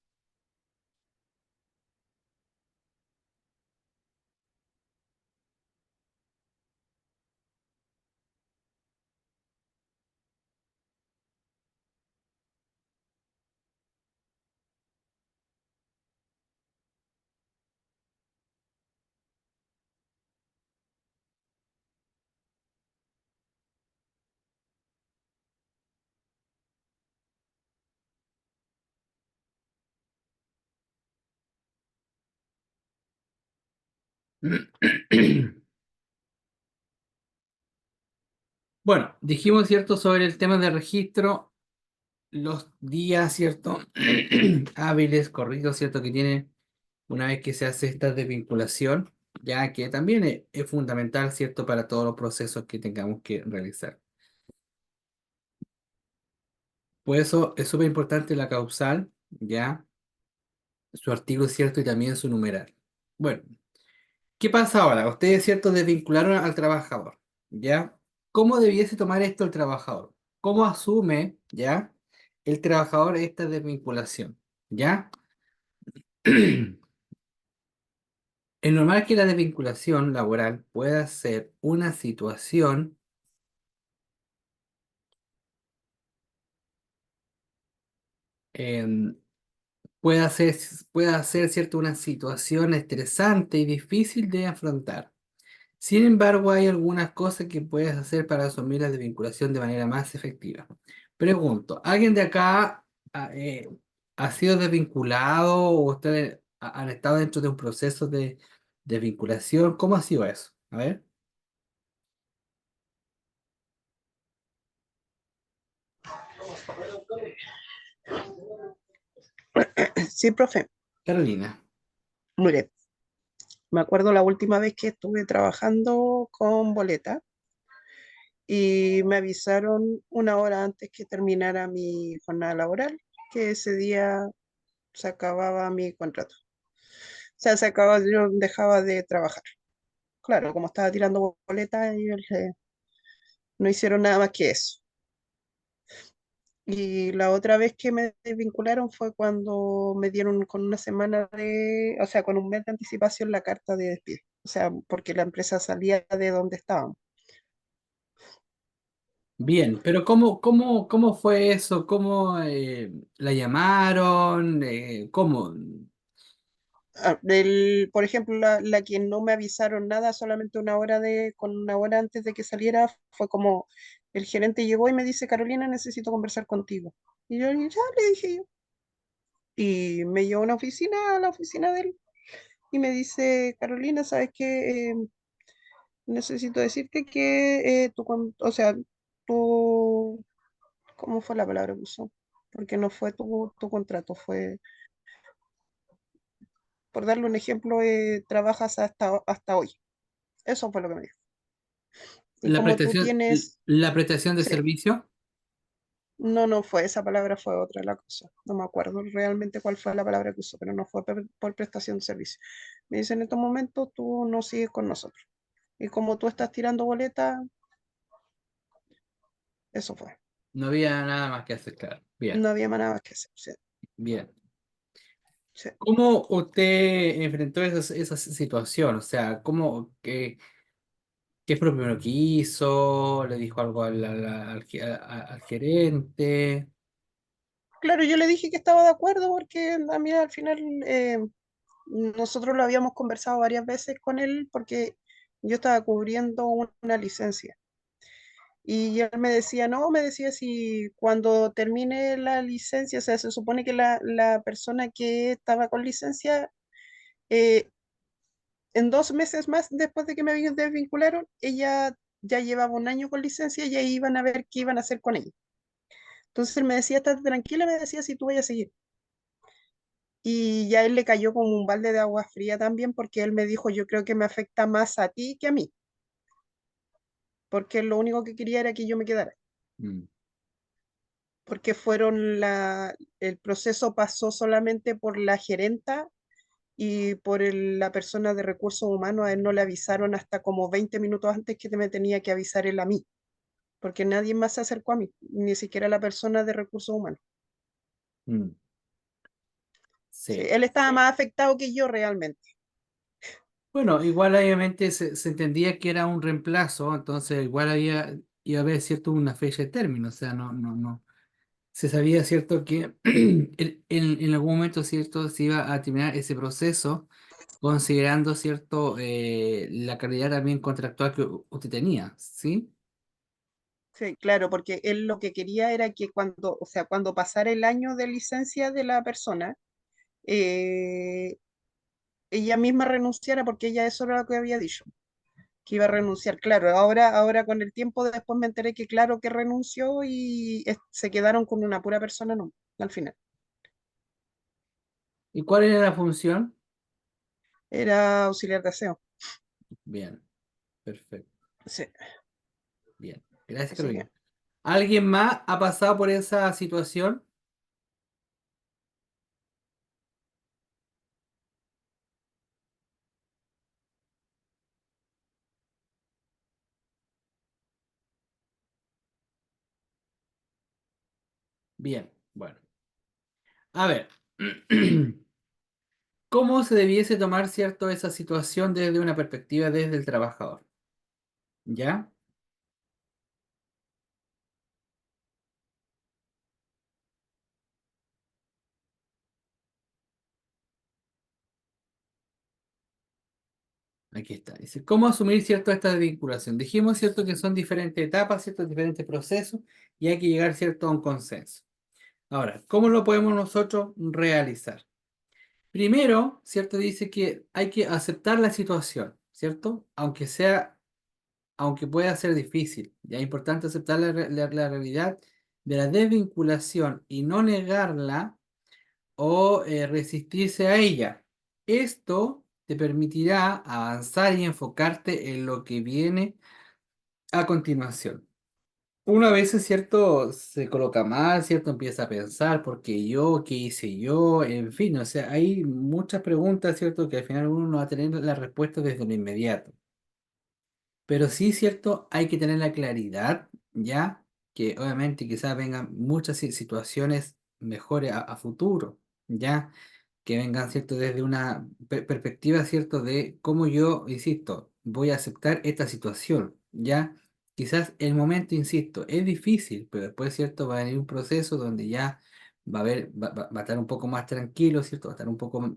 Bueno, dijimos, ¿cierto?, sobre el tema de registro, los días, ¿cierto?, hábiles, corridos, ¿cierto?, que tiene una vez que se hace esta desvinculación, ya que también es fundamental, ¿cierto?, para todos los procesos que tengamos que realizar. Por eso es súper importante la causal, ya, su artículo, ¿cierto?, y también su numeral. Bueno, ¿qué pasa ahora? Ustedes, ¿cierto?, desvincularon al trabajador, ¿ya? ¿Cómo debiese tomar esto el trabajador? ¿Cómo asume, ya, el trabajador esta desvinculación? ¿Ya? Es normal que la desvinculación laboral pueda ser una situación em, pueda ser, ¿cierto?, una situación estresante y difícil de afrontar. Sin embargo, hay algunas cosas que puedes hacer para asumir la desvinculación de manera más efectiva. Pregunto, ¿alguien de acá ha sido desvinculado o ustedes han estado dentro de un proceso de desvinculación? ¿Cómo ha sido eso? A ver. Sí, profe. Carolina. Mire, me acuerdo la última vez que estuve trabajando con boleta y me avisaron una hora antes que terminara mi jornada laboral que ese día se acababa mi contrato. O sea, se acababa, yo dejaba de trabajar. Claro, como estaba tirando boleta, ellos no hicieron nada más que eso. Y la otra vez que me desvincularon fue cuando me dieron con una semana o sea, con un mes de anticipación la carta de despido. O sea, porque la empresa salía de donde estábamos. Bien, pero ¿cómo fue eso? ¿Cómo la llamaron? ¿Cómo? Por ejemplo, la que no me avisaron nada, solamente con una hora antes de que saliera, fue como el gerente llegó y me dice, Carolina, necesito conversar contigo. Y yo, ya le dije yo. Y me llevó a una oficina, a la oficina de él, y me dice, Carolina, ¿sabes qué? Necesito decirte que o sea, tu, ¿cómo fue la palabra que usó? Porque no fue tu contrato, fue, por darle un ejemplo, trabajas hasta hoy. Eso fue lo que me dijo. Y como tú tienes, La prestación de sí, servicio. no fue, esa palabra fue otra la cosa. No me acuerdo realmente cuál fue la palabra que usó, pero no fue por prestación de servicio. Me dice, en estos momentos tú no sigues con nosotros. Y como tú estás tirando boleta, eso fue. No había nada más que hacer, claro. Bien, No había más nada que hacer. Sí, bien. sí. ¿Cómo usted enfrentó esa situación? O sea, qué fue lo primero que hizo? ¿Le dijo algo al gerente? Claro, yo le dije que estaba de acuerdo porque a mí al final nosotros lo habíamos conversado varias veces con él porque yo estaba cubriendo una licencia. Y él me decía, no, me decía si cuando termine la licencia, o sea, se supone que la persona que estaba con licencia, eh, en 2 meses más después de que me desvincularon, ella ya llevaba un año con licencia y ahí iban a ver qué iban a hacer con ella. Entonces él me decía, estate tranquila, me decía, si tú vayas a seguir. Y ya él le cayó como un balde de agua fría también porque él me dijo, yo creo que me afecta más a ti que a mí, porque lo único que quería era que yo me quedara, Mm, porque el proceso pasó solamente por la gerenta y por la persona de recursos humanos, a él no le avisaron hasta como 20 minutos antes que me tenía que avisar él a mí, porque nadie más se acercó a mí, ni siquiera la persona de recursos humanos. mm, Sí, sí. él estaba más afectado que yo realmente. Bueno, igual obviamente se entendía que era un reemplazo, entonces igual iba a haber cierto una fecha de término, o sea, no. Se sabía, cierto, que en algún momento, cierto, se iba a terminar ese proceso, considerando, cierto, la calidad también contractual que usted tenía, ¿sí? Sí, claro, porque él lo que quería era que o sea, cuando pasara el año de licencia de la persona, eh, ella misma renunciara, porque ella eso era lo que había dicho, que iba a renunciar. Claro, ahora con el tiempo después me enteré que claro que renunció y se quedaron con una pura persona, no, al final. ¿Y cuál era la función? Era auxiliar de aseo. Bien, perfecto, Sí, bien. Gracias, así Carolina. que ¿Alguien más ha pasado por esa situación? Bien, bueno. A ver, ¿cómo se debiese tomar, cierto, esa situación desde una perspectiva desde el trabajador? ¿Ya? Aquí está. Dice, ¿cómo asumir, cierto, esta desvinculación? Dijimos, cierto, que son diferentes etapas, ciertos diferentes procesos y hay que llegar, cierto, a un consenso. Ahora, ¿cómo lo podemos nosotros realizar? Primero, cierto, dice que hay que aceptar la situación, ¿cierto? Aunque pueda ser difícil. Ya es importante aceptar la realidad de la desvinculación y no negarla o resistirse a ella. Esto te permitirá avanzar y enfocarte en lo que viene a continuación. Una vez es cierto, se coloca mal, cierto, empieza a pensar, ¿por qué yo? ¿Qué hice yo? En fin, o sea, hay muchas preguntas, cierto, que al final uno no va a tener la respuesta desde lo inmediato. Pero sí, cierto, hay que tener la claridad, ya, que obviamente quizás vengan muchas situaciones mejores a futuro, ya que vengan, ¿cierto? Desde una perspectiva, ¿cierto? De cómo yo, insisto, voy a aceptar esta situación, ¿ya? Quizás el momento, insisto, es difícil, pero después, ¿cierto? Va a venir un proceso donde ya va a estar un poco más tranquilo, ¿cierto? Va a estar un poco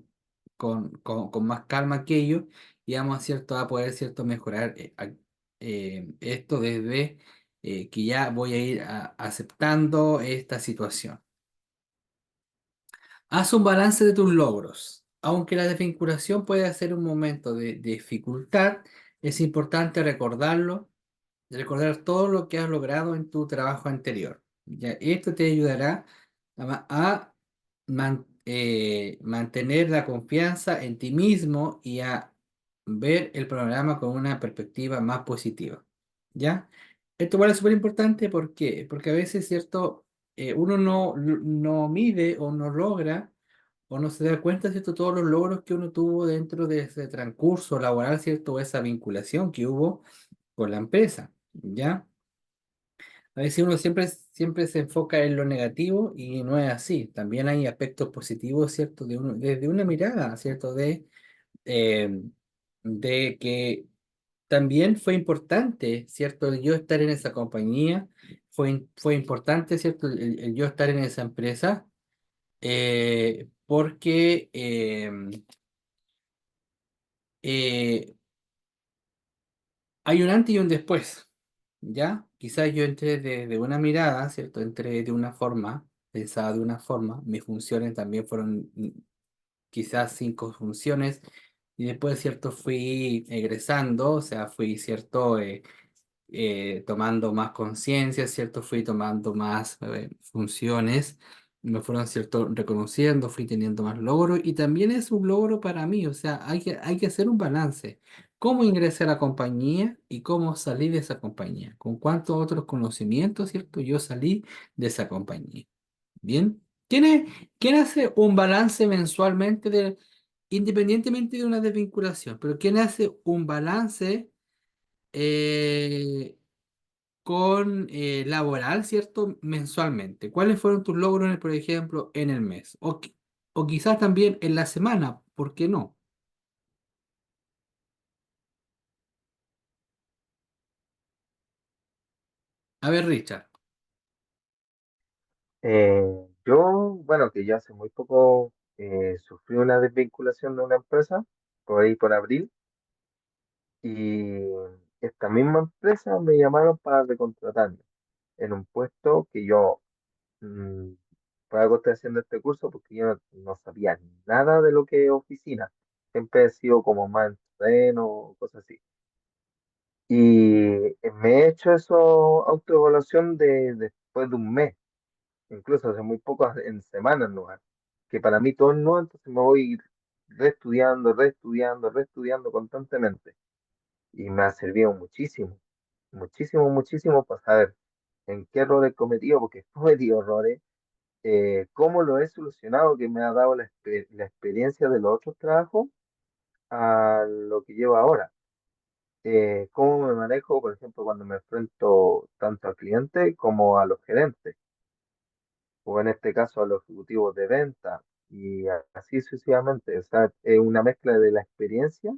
con más calma aquello y vamos, ¿cierto? A poder, ¿cierto? Mejorar esto desde que ya voy a ir aceptando esta situación. Haz un balance de tus logros. Aunque la desvinculación puede ser un momento de dificultad, es importante recordar todo lo que has logrado en tu trabajo anterior. Ya, esto te ayudará a mantener la confianza en ti mismo y a ver el programa con una perspectiva más positiva. ¿Ya? Esto igual es súper importante porque a veces, ¿cierto? Uno no mide o no logra o no se da cuenta, ¿cierto? Todos los logros que uno tuvo dentro de ese transcurso laboral, ¿cierto? O esa vinculación que hubo con la empresa, ¿ya? A veces uno siempre se enfoca en lo negativo y no es así. También hay aspectos positivos, ¿cierto? Desde una mirada, ¿cierto? Eh, de que también fue importante, ¿cierto? El yo estar en esa compañía, fue importante, ¿cierto? El yo estar en esa empresa, porque eh, hay un antes y un después, ¿ya? Quizás yo entré de una mirada, ¿cierto? Entré de una forma, pensaba de una forma, mis funciones también fueron quizás 5 funciones, y después, ¿cierto? Fui egresando, o sea, fui, ¿cierto? Tomando más conciencia, ¿cierto? Fui tomando más funciones, me fueron, ¿cierto? Reconociendo, fui teniendo más logros y también es un logro para mí, o sea, hay que hacer un balance. ¿Cómo ingresé a la compañía y cómo salí de esa compañía? ¿Con cuántos otros conocimientos, ¿cierto? Yo salí de esa compañía. ¿Bien? ¿Quién hace un balance mensualmente independientemente de una desvinculación, pero quién hace un balance? eh, con laboral, ¿cierto? Mensualmente. ¿Cuáles fueron tus logros, por ejemplo, en el mes? O quizás también en la semana, ¿por qué no? A ver, Richard. Yo, bueno, que ya hace muy poco sufrí una desvinculación de una empresa, por ahí por abril, y esta misma empresa me llamaron para recontratarme en un puesto que yo, mm, por algo estoy haciendo este curso porque yo no sabía nada de lo que es oficina. Siempre he sido como más en terreno, cosas así. Y me he hecho eso autoevaluación después de un mes, incluso hace muy poco, en semanas no, que para mí todo es nuevo, entonces me voy reestudiando, reestudiando, reestudiando constantemente. Y me ha servido muchísimo, muchísimo, muchísimo para saber en qué errores he cometido, porque he cometido errores, cómo lo he solucionado, que me ha dado la experiencia de los otros trabajos a lo que llevo ahora. Cómo me manejo, por ejemplo, cuando me enfrento tanto al cliente como a los gerentes, o en este caso a los ejecutivos de venta, y así sucesivamente. O sea, es una mezcla de la experiencia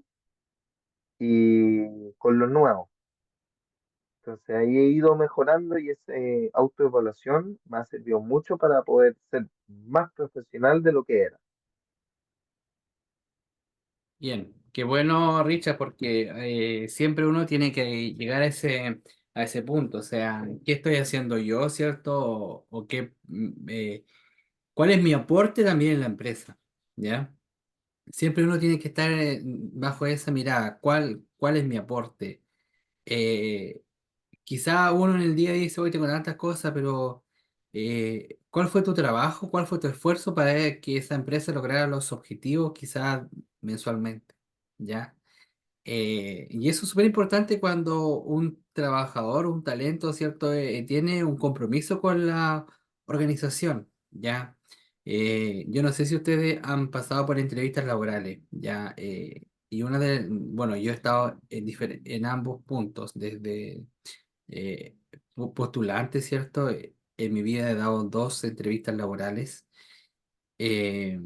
y con lo nuevo. Entonces ahí he ido mejorando y esa autoevaluación me ha servido mucho para poder ser más profesional de lo que era. Bien. qué bueno, Richard, porque siempre uno tiene que llegar a ese punto. O sea, ¿qué estoy haciendo yo, cierto? O qué, ¿cuál es mi aporte también en la empresa? ¿Ya? Siempre uno tiene que estar bajo esa mirada. ¿Cuál es mi aporte? Eh, Quizá uno en el día dice, hoy tengo tantas cosas, pero ¿cuál fue tu trabajo? ¿Cuál fue tu esfuerzo para que esa empresa lograra los objetivos quizás mensualmente? ¿Ya? Y eso es súper importante cuando un trabajador, un talento, ¿cierto? Tiene un compromiso con la organización, ¿ya? Yo no sé si ustedes han pasado por entrevistas laborales, ¿ya? Y bueno, yo he estado en ambos puntos, desde postulante, ¿cierto? En mi vida he dado dos entrevistas laborales eh,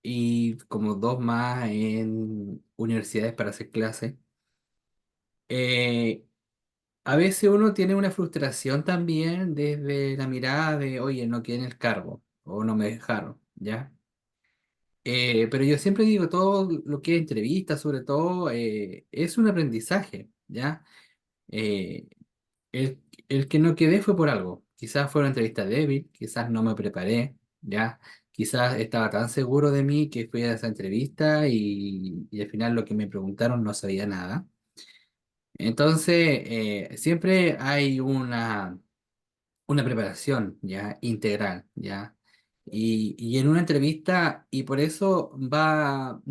y como dos más en universidades para hacer clases. Eh, a veces uno tiene una frustración también desde la mirada de, oye, no quieren el cargo o no me dejaron, ¿ya? Pero yo siempre digo, todo lo que es entrevista, sobre todo, es un aprendizaje, ¿ya? Eh, el, el que no quedé fue por algo. Quizás fue una entrevista débil, quizás no me preparé, ¿ya? Quizás estaba tan seguro de mí que fui a esa entrevista y al final lo que me preguntaron no sabía nada. Entonces, siempre hay una preparación ya integral, ¿ya? Y en una entrevista, y por eso va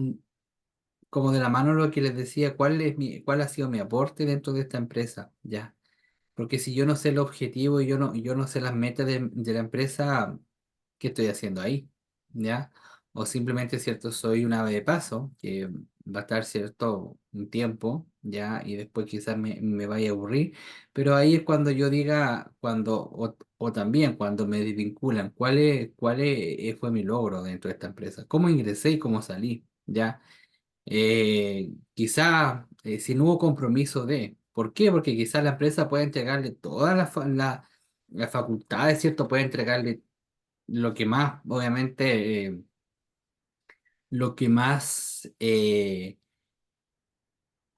como de la mano lo que les decía, cuál ha sido mi aporte dentro de esta empresa, ¿ya? Porque si yo no sé el objetivo y yo no sé las metas de la empresa, ¿qué estoy haciendo ahí? ¿Ya? O simplemente, ¿cierto? Soy un ave de paso que va a estar, ¿cierto? Un tiempo, ¿ya? Y después quizás me vaya a aburrir. Pero ahí es cuando yo diga, o también cuando me desvinculan, fue mi logro dentro de esta empresa? ¿Cómo ingresé y cómo salí? ¿Ya? Quizá si no hubo compromiso de, ¿por qué? Porque quizá la empresa puede entregarle todas las facultades, ¿cierto? Puede entregarle lo que más, obviamente, lo que más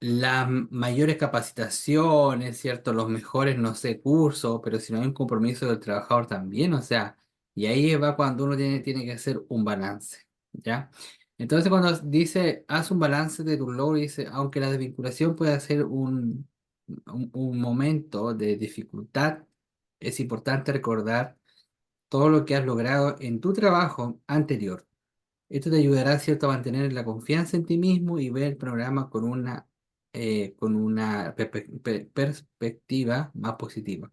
las mayores capacitaciones, ¿cierto? Los mejores, no sé, cursos, pero si no hay un compromiso del trabajador también, o sea, y ahí va cuando uno tiene que hacer un balance, ¿ya? Entonces cuando dice, haz un balance de tu logro, dice, aunque la desvinculación pueda ser un momento de dificultad, es importante recordar todo lo que has logrado en tu trabajo anterior. Esto te ayudará, ¿cierto?, a mantener la confianza en ti mismo y ver el programa con una perspectiva más positiva.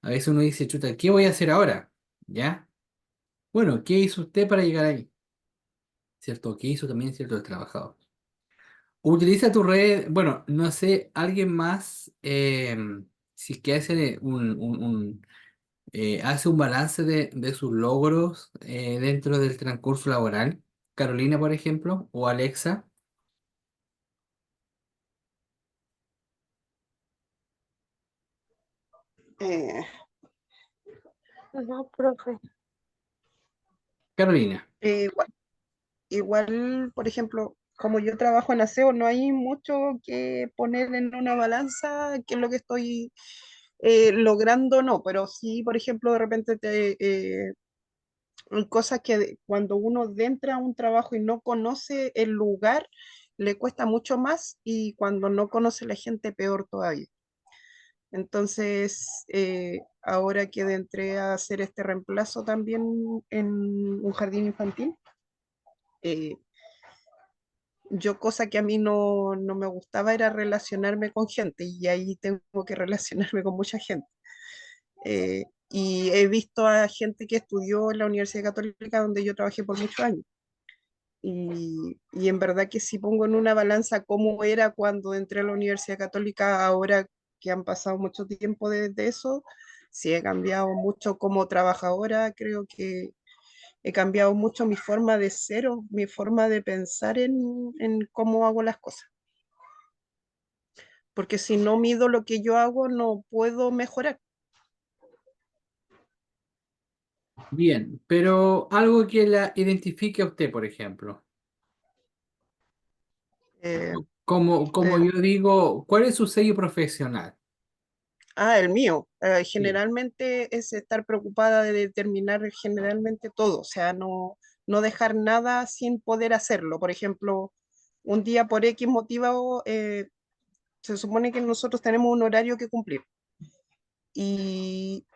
A veces uno dice, chuta, ¿qué voy a hacer ahora? ¿Ya? Bueno, ¿qué hizo usted para llegar ahí? ¿Cierto? ¿Qué hizo también, cierto, el trabajador? Utiliza tu red, bueno, no sé, alguien más, si es que hace hace un balance de sus logros dentro del transcurso laboral. Carolina, por ejemplo, o Alexa. Eh, No, profe. Carolina. igual, igual, por ejemplo, como yo trabajo en aseo, no hay mucho que poner en una balanza qué es lo que estoy logrando, no, pero sí, por ejemplo, de repente hay cosas que cuando uno entra a un trabajo y no conoce el lugar, le cuesta mucho más y cuando no conoce la gente, peor todavía. Entonces, ahora que entré a hacer este reemplazo también en un jardín infantil, eh, yo cosa que a mí no me gustaba era relacionarme con gente y ahí tengo que relacionarme con mucha gente. Y he visto a gente que estudió en la Universidad Católica donde yo trabajé por muchos años. Y en verdad que si pongo en una balanza cómo era cuando entré a la Universidad Católica, ahora que han pasado mucho tiempo desde eso, sí he cambiado mucho como trabajadora, creo que he cambiado mucho mi forma de ser o mi forma de pensar en cómo hago las cosas. Porque si no mido lo que yo hago, no puedo mejorar. Bien, pero algo que la identifique a usted, por ejemplo. Eh, Como eh, yo digo, ¿cuál es su sello profesional? el mío. Sí. Generalmente es estar preocupada de determinar generalmente todo, o sea, no dejar nada sin poder hacerlo. Por ejemplo, un día por X motivo, se supone que nosotros tenemos un horario que cumplir y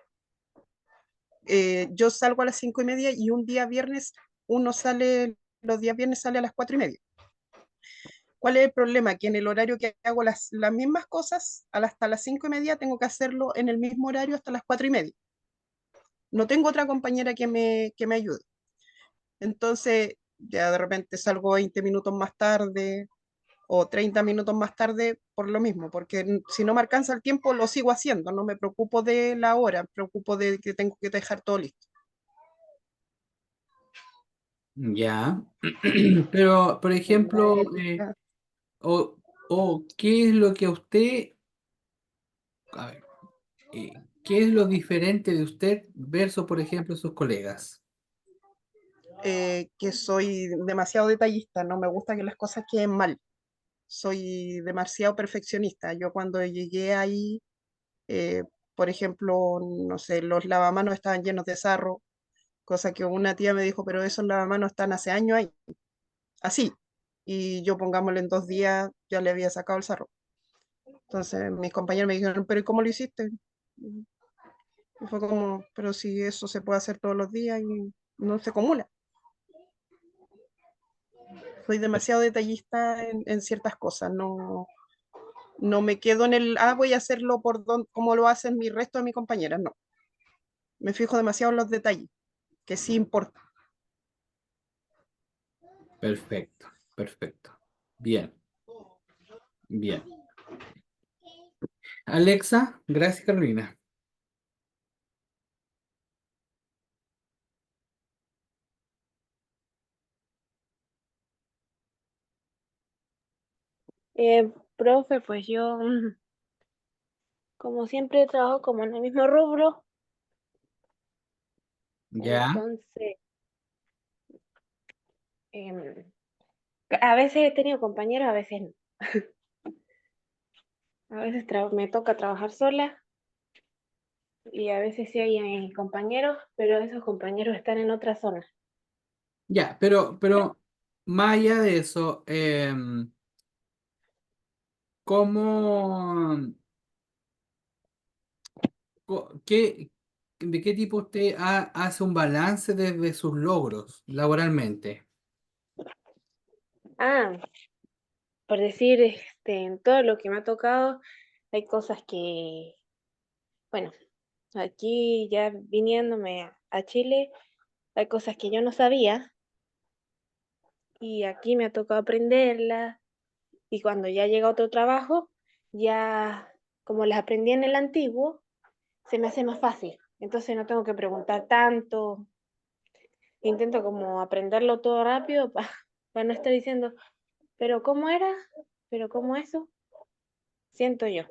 yo salgo a las 5:30 y un día viernes uno sale, los días viernes sale a las 4:30. ¿Cuál es el problema? Que en el horario que hago las mismas cosas, hasta las 5:30 tengo que hacerlo en el mismo horario hasta las 4:30. No tengo otra compañera que me ayude. Entonces, ya de repente salgo 20 minutos más tarde o 30 minutos más tarde por lo mismo, porque si no me alcanza el tiempo, lo sigo haciendo. No me preocupo de la hora, me preocupo de que tengo que dejar todo listo. Ya. Pero, por ejemplo, Ya. o, ¿qué es lo que a usted, a ver, qué es lo diferente de usted versus, por ejemplo, sus colegas? Que soy demasiado detallista, no me gusta que las cosas queden mal. Soy demasiado perfeccionista. Yo cuando llegué ahí, eh, por ejemplo, no sé, los lavamanos estaban llenos de sarro, cosa que una tía me dijo, pero esos lavamanos están hace años ahí, así. Y yo, pongámosle, en 2 días ya le había sacado el sarro. Entonces mis compañeros me dijeron, pero ¿y cómo lo hiciste? Y fue como, pero si eso se puede hacer todos los días y no se acumula. Soy demasiado detallista en ciertas cosas, no me quedo en el, voy a hacerlo como lo hacen mi resto de mis compañeras, no. Me fijo demasiado en los detalles, que sí importa. Perfecto, perfecto. Bien, bien. Alexa, gracias, Carolina. Profe, pues yo, como siempre, trabajo como en el mismo rubro, Ya, entonces, a veces he tenido compañeros, a veces no. A veces me toca trabajar sola y a veces sí hay compañeros, pero esos compañeros están en otra zona. ya, pero más allá de eso, ¿cómo, de qué tipo usted hace un balance desde sus logros laboralmente? Ah, por decir, en todo lo que me ha tocado, hay cosas que, bueno, aquí ya viniéndome a Chile, hay cosas que yo no sabía y aquí me ha tocado aprenderlas y cuando ya llega otro trabajo, ya como las aprendí en el antiguo, se me hace más fácil. Entonces no tengo que preguntar tanto, intento como aprenderlo todo rápido para no estar diciendo, pero ¿cómo era? ¿Pero cómo eso? Siento yo.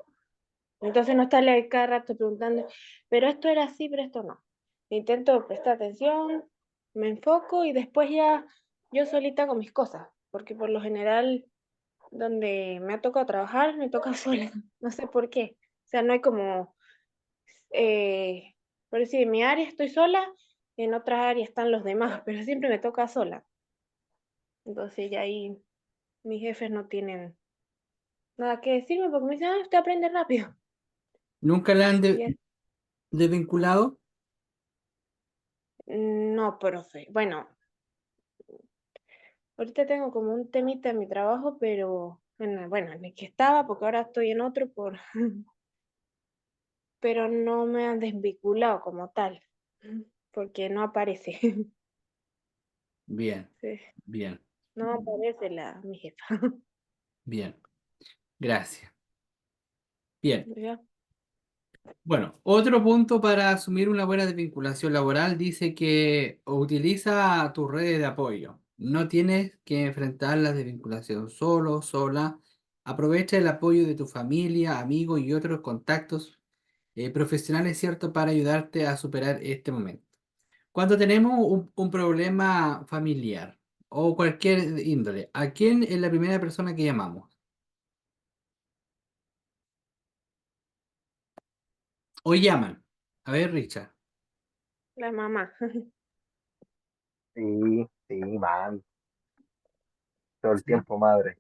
Entonces no estarle ahí cada rato preguntando, pero esto era así, pero esto no. Intento prestar atención, me enfoco y después ya yo solita con mis cosas, porque por lo general donde me ha tocado trabajar, me toca sola, no sé por qué. O sea, no hay como, eh, por decir, en mi área estoy sola, en otras áreas están los demás, pero siempre me toca sola. Entonces ya ahí mis jefes no tienen nada que decirme porque me dicen, usted aprende rápido. ¿Nunca la han Y es, desvinculado? no, profe. Bueno, ahorita tengo como un temita en mi trabajo, pero bueno, en el que estaba, porque ahora estoy en otro, pero no me han desvinculado como tal, porque no aparece. Bien, Sí, bien, no aparece mi jefa. bien. Gracias. Bien. ¿Ya? Bueno, otro punto para asumir una buena desvinculación laboral dice que utiliza tus redes de apoyo. No tienes que enfrentar la desvinculación solo, sola. Aprovecha el apoyo de tu familia, amigos y otros contactos profesionales, ¿cierto?, para ayudarte a superar este momento. Cuando tenemos un problema familiar, o cualquier índole. ¿A quién es la primera persona que llamamos? O llaman. A ver, Richard. La mamá. Sí, sí, man, todo el Sí. tiempo, madre.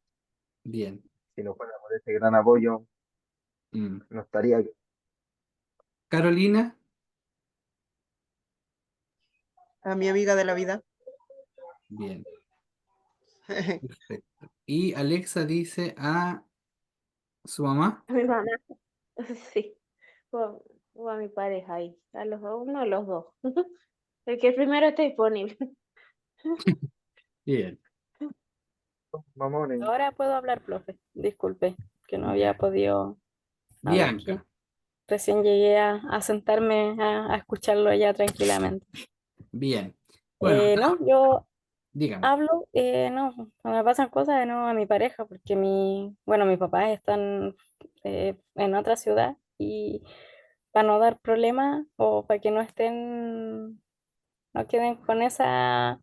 Bien. Si no fuera por ese gran apoyo, Mm. no estaría aquí. Carolina. A mi amiga de la vida. Bien. Perfecto. Y Alexa dice a su mamá. A mi mamá. Sí. O, o a mi pareja ahí. A los dos, uno o los dos. El que primero esté disponible. Bien. Mamones. Ahora puedo hablar, profe. Disculpe, que no había Ya. podido hablar, que Bianca. recién llegué a sentarme a escucharlo ya tranquilamente. Bien. Bueno, No, yo dígame. hablo, no, me pasan cosas de no a mi pareja, porque bueno, mis papás están en otra ciudad y para no dar problemas o para que no estén, no queden con esa,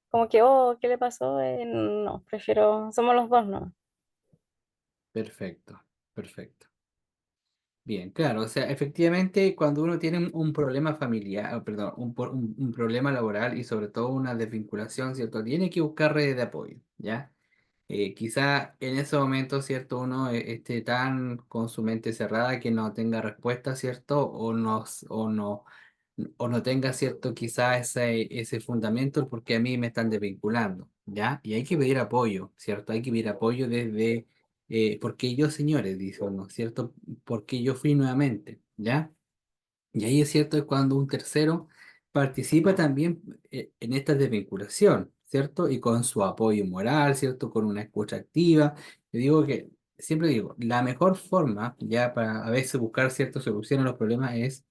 como que, oh, ¿qué le pasó? No, prefiero, somos los dos, ¿no? Perfecto. Perfecto. Bien, claro, o sea, efectivamente cuando uno tiene un problema familiar, perdón, un problema laboral y sobre todo una desvinculación, ¿cierto? Tiene que buscar redes de apoyo, ¿ya? Quizá en ese momento, ¿cierto? Uno esté tan con su mente cerrada que no tenga respuesta, ¿cierto? O no tenga, ¿cierto? Quizá ese fundamento porque a mí me están desvinculando, ¿ya? Y hay que pedir apoyo, ¿cierto? Hay que pedir apoyo desde, porque yo, señores, dice uno, ¿cierto? Porque yo fui nuevamente, ¿ya? Y ahí es cierto es cuando un tercero participa también en esta desvinculación, ¿cierto? Y con su apoyo moral, ¿cierto? Con una escucha activa. Yo digo que, siempre digo, la mejor forma ya para a veces buscar cierta solución a los problemas es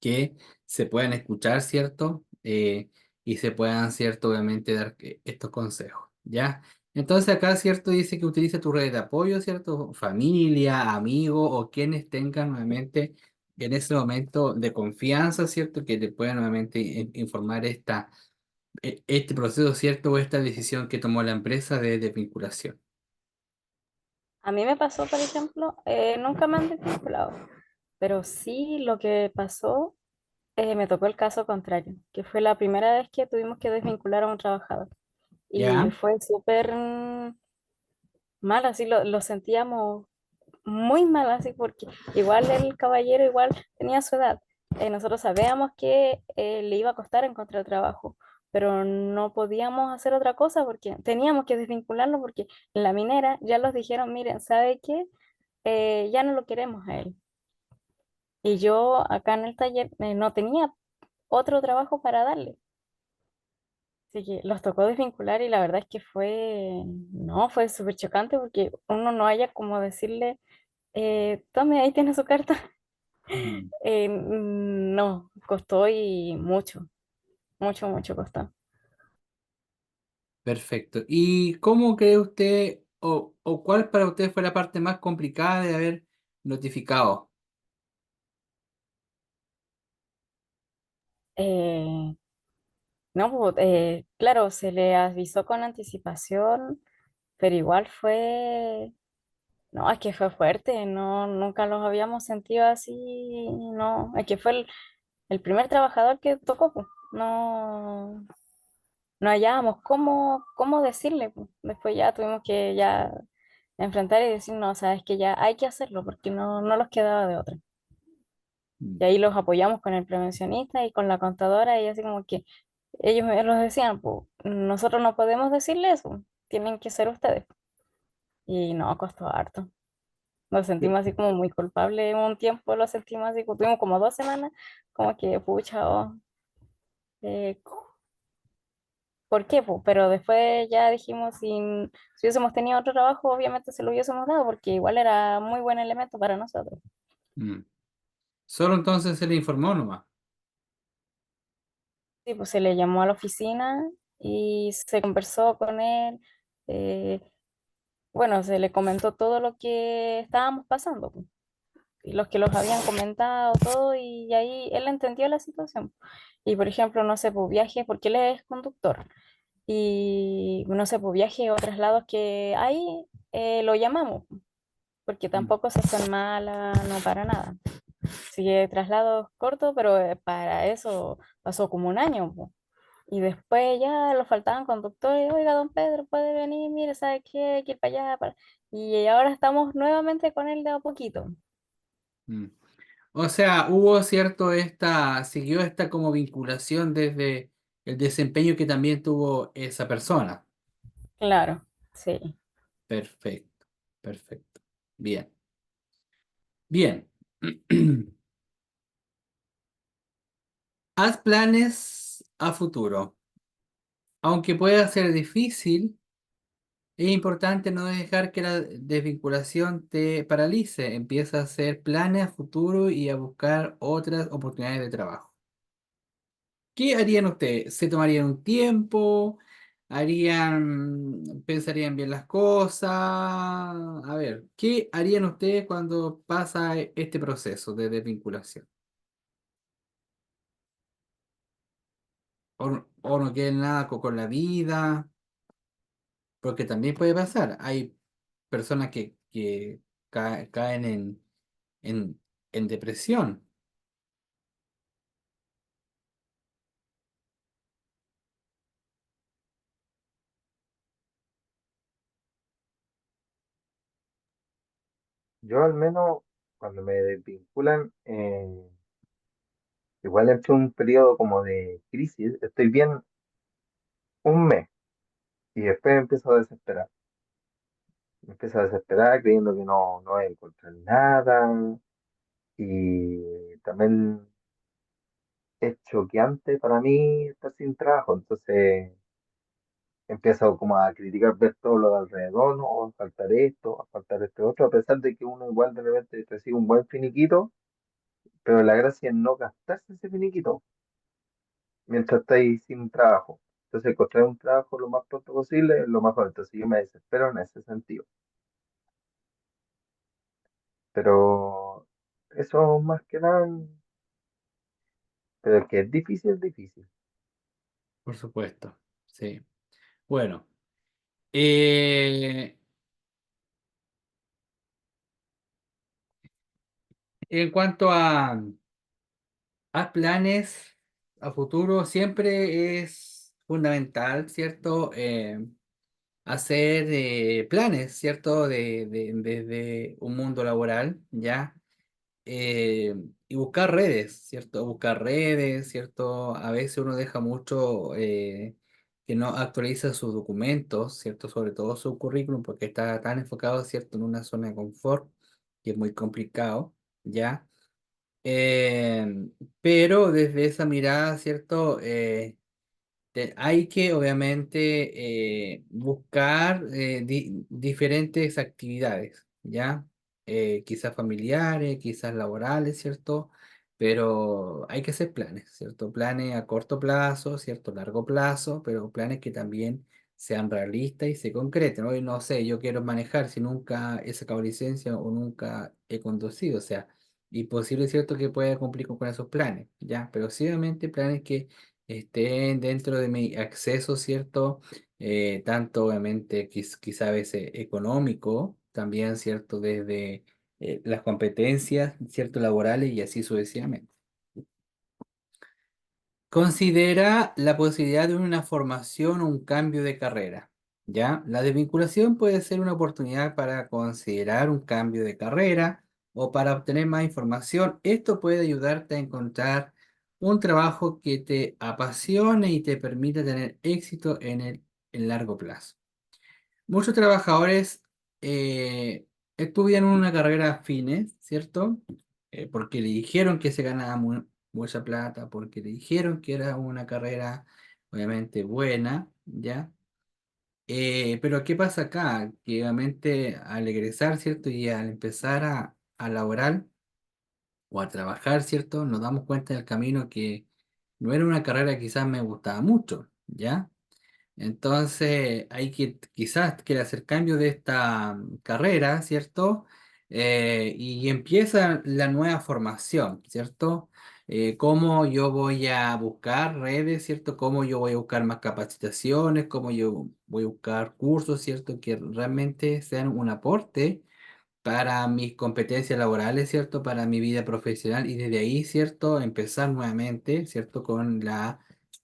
que se puedan escuchar, ¿cierto? Y se puedan, ¿cierto? Obviamente dar estos consejos, ¿ya? Entonces acá, ¿cierto? Dice que utilice tu red de apoyo, ¿cierto? Familia, amigos o quienes tengan nuevamente en ese momento de confianza, ¿cierto? Que te puedan nuevamente informar este proceso, ¿cierto? O esta decisión que tomó la empresa de desvinculación. A mí me pasó, por ejemplo, nunca me han desvinculado, pero sí lo que pasó, me tocó el caso contrario, que fue la primera vez que tuvimos que desvincular a un trabajador. Y ¿Ya? fue súper mal, así lo sentíamos muy mal, así porque igual el caballero igual tenía su edad. Nosotros sabíamos que le iba a costar encontrar trabajo, pero no podíamos hacer otra cosa porque teníamos que desvincularlo porque en la minera ya los dijeron, miren, ¿sabe qué? Ya no lo queremos a él. Y yo acá en el taller no tenía otro trabajo para darle. Así que los tocó desvincular y la verdad es que no, fue súper chocante porque uno no haya como decirle, tome, ahí tiene su carta. Mm. No, costó y mucho, mucho, mucho costó. Perfecto. ¿Y cómo cree usted, o cuál para usted fue la parte más complicada de haber notificado? Eh, no, pues, claro, se le avisó con anticipación, pero igual no, es que fue fuerte, no, nunca los habíamos sentido así, no, es que fue el primer trabajador que tocó, pues, no, no hallábamos cómo decirle, pues. Después ya tuvimos que ya enfrentar y decir, no, sabes que ya hay que hacerlo porque no los quedaba de otra. Y Mm. ahí los apoyamos con el prevencionista y con la contadora y así como que ellos me los decían, pues nosotros no podemos decirle eso, tienen que ser ustedes. Y no, costó harto. Nos Sí. sentimos así como muy culpables un tiempo, lo sentimos así, tuvimos como 2 semanas, como que pucha, eh, ¿por qué? Po? Pero después ya dijimos, si hubiésemos tenido otro trabajo, obviamente se lo hubiésemos dado, porque igual era muy buen elemento para nosotros. Mm. Solo entonces se le informó nomás. Sí, pues se le llamó a la oficina y se conversó con él. eh, bueno, se le comentó todo lo que estábamos pasando, pues, y los que los habían comentado, todo, y ahí él entendió la situación. Y por ejemplo, no sé, pues viaje, porque él es conductor. y no sé, pues viajes o traslados que hay, lo llamamos, porque Mm. tampoco se hacen malas, no para nada. Así que traslados cortos, pero para eso pasó como un año, po. Y después ya lo faltaban conductores, oiga, don Pedro, puede venir, mire, ¿sabe qué? Hay que ir para allá. Y ahora estamos nuevamente con él de a poquito. Mm. O sea, hubo siguió esta como vinculación desde el desempeño que también tuvo esa persona. Claro, sí. Perfecto, perfecto. Bien, bien. Haz planes a futuro. Aunque pueda ser difícil, es importante no dejar que la desvinculación te paralice. Empieza a hacer planes a futuro y a buscar otras oportunidades de trabajo. ¿Qué harían ustedes? ¿Se tomarían un tiempo? ¿Pensarían bien las cosas? A ver, ¿qué harían ustedes cuando pasa este proceso de desvinculación? ¿O no quieren nada con la vida? Porque también puede pasar. Hay personas que caen en, en depresión. Yo al menos cuando me desvinculan, igual entro en un periodo como de crisis, estoy bien un mes y después me empiezo a desesperar creyendo que no voy a encontrar nada y también es choqueante para mí estar sin trabajo, entonces empiezo como a criticar, ver todo lo de alrededor, no, va a faltar esto, va a faltar esto otro, a pesar de que uno igual de repente recibe un buen finiquito, pero la gracia es no gastarse ese finiquito mientras estáis sin trabajo. Entonces encontrar un trabajo lo más pronto posible es lo mejor, entonces yo me desespero en ese sentido, pero eso más que nada, pero que es difícil. Por supuesto. Sí. Bueno, eh, en cuanto a planes a futuro, siempre es fundamental, ¿cierto? Hacer planes, ¿cierto? Desde un mundo laboral, ¿ya? eh, y buscar redes, ¿cierto? Buscar redes, ¿cierto? A veces uno deja mucho que no actualiza sus documentos, ¿cierto? Sobre todo su currículum, porque está tan enfocado, ¿cierto? En una zona de confort, que es muy complicado, ¿ya? Pero desde esa mirada, ¿cierto? Hay que obviamente buscar diferentes actividades, ¿ya? Quizás familiares, quizás laborales, ¿cierto? Pero hay que hacer planes, ¿cierto? Planes a corto plazo, ¿cierto? Largo plazo, pero planes que también sean realistas y se concreten. Hoy no sé, yo quiero manejar si nunca he sacado licencia o nunca he conducido, o sea, imposible, ¿cierto? Que pueda cumplir con esos planes, ¿ya? Pero sí, obviamente planes que estén dentro de mi acceso, ¿cierto? Tanto obviamente quizá a veces económico, también, ¿cierto? Desde las competencias, ¿cierto? Laborales y así sucesivamente. Considera la posibilidad de una formación o un cambio de carrera, ¿ya? La desvinculación puede ser una oportunidad para considerar un cambio de carrera o para obtener más información. Esto puede ayudarte a encontrar un trabajo que te apasione y te permita tener éxito en largo plazo. Muchos trabajadores estudian una carrera afines, ¿cierto? Porque le dijeron que se ganaba mucha plata, porque le dijeron que era una carrera obviamente buena, ¿ya? Pero ¿qué pasa acá? Que obviamente al egresar, ¿cierto? Y al empezar a laborar o a trabajar, ¿cierto? Nos damos cuenta del camino que no era una carrera que quizás me gustaba mucho, ¿ya? Entonces hay que quizás quiere hacer cambio de esta carrera, ¿cierto? Y empieza la nueva formación, ¿cierto? cómo yo voy a buscar redes, ¿cierto? Cómo yo voy a buscar más capacitaciones, cómo yo voy a buscar cursos, ¿cierto? Que realmente sean un aporte para mis competencias laborales, ¿cierto? Para mi vida profesional y desde ahí, ¿cierto? Empezar nuevamente, ¿cierto? Con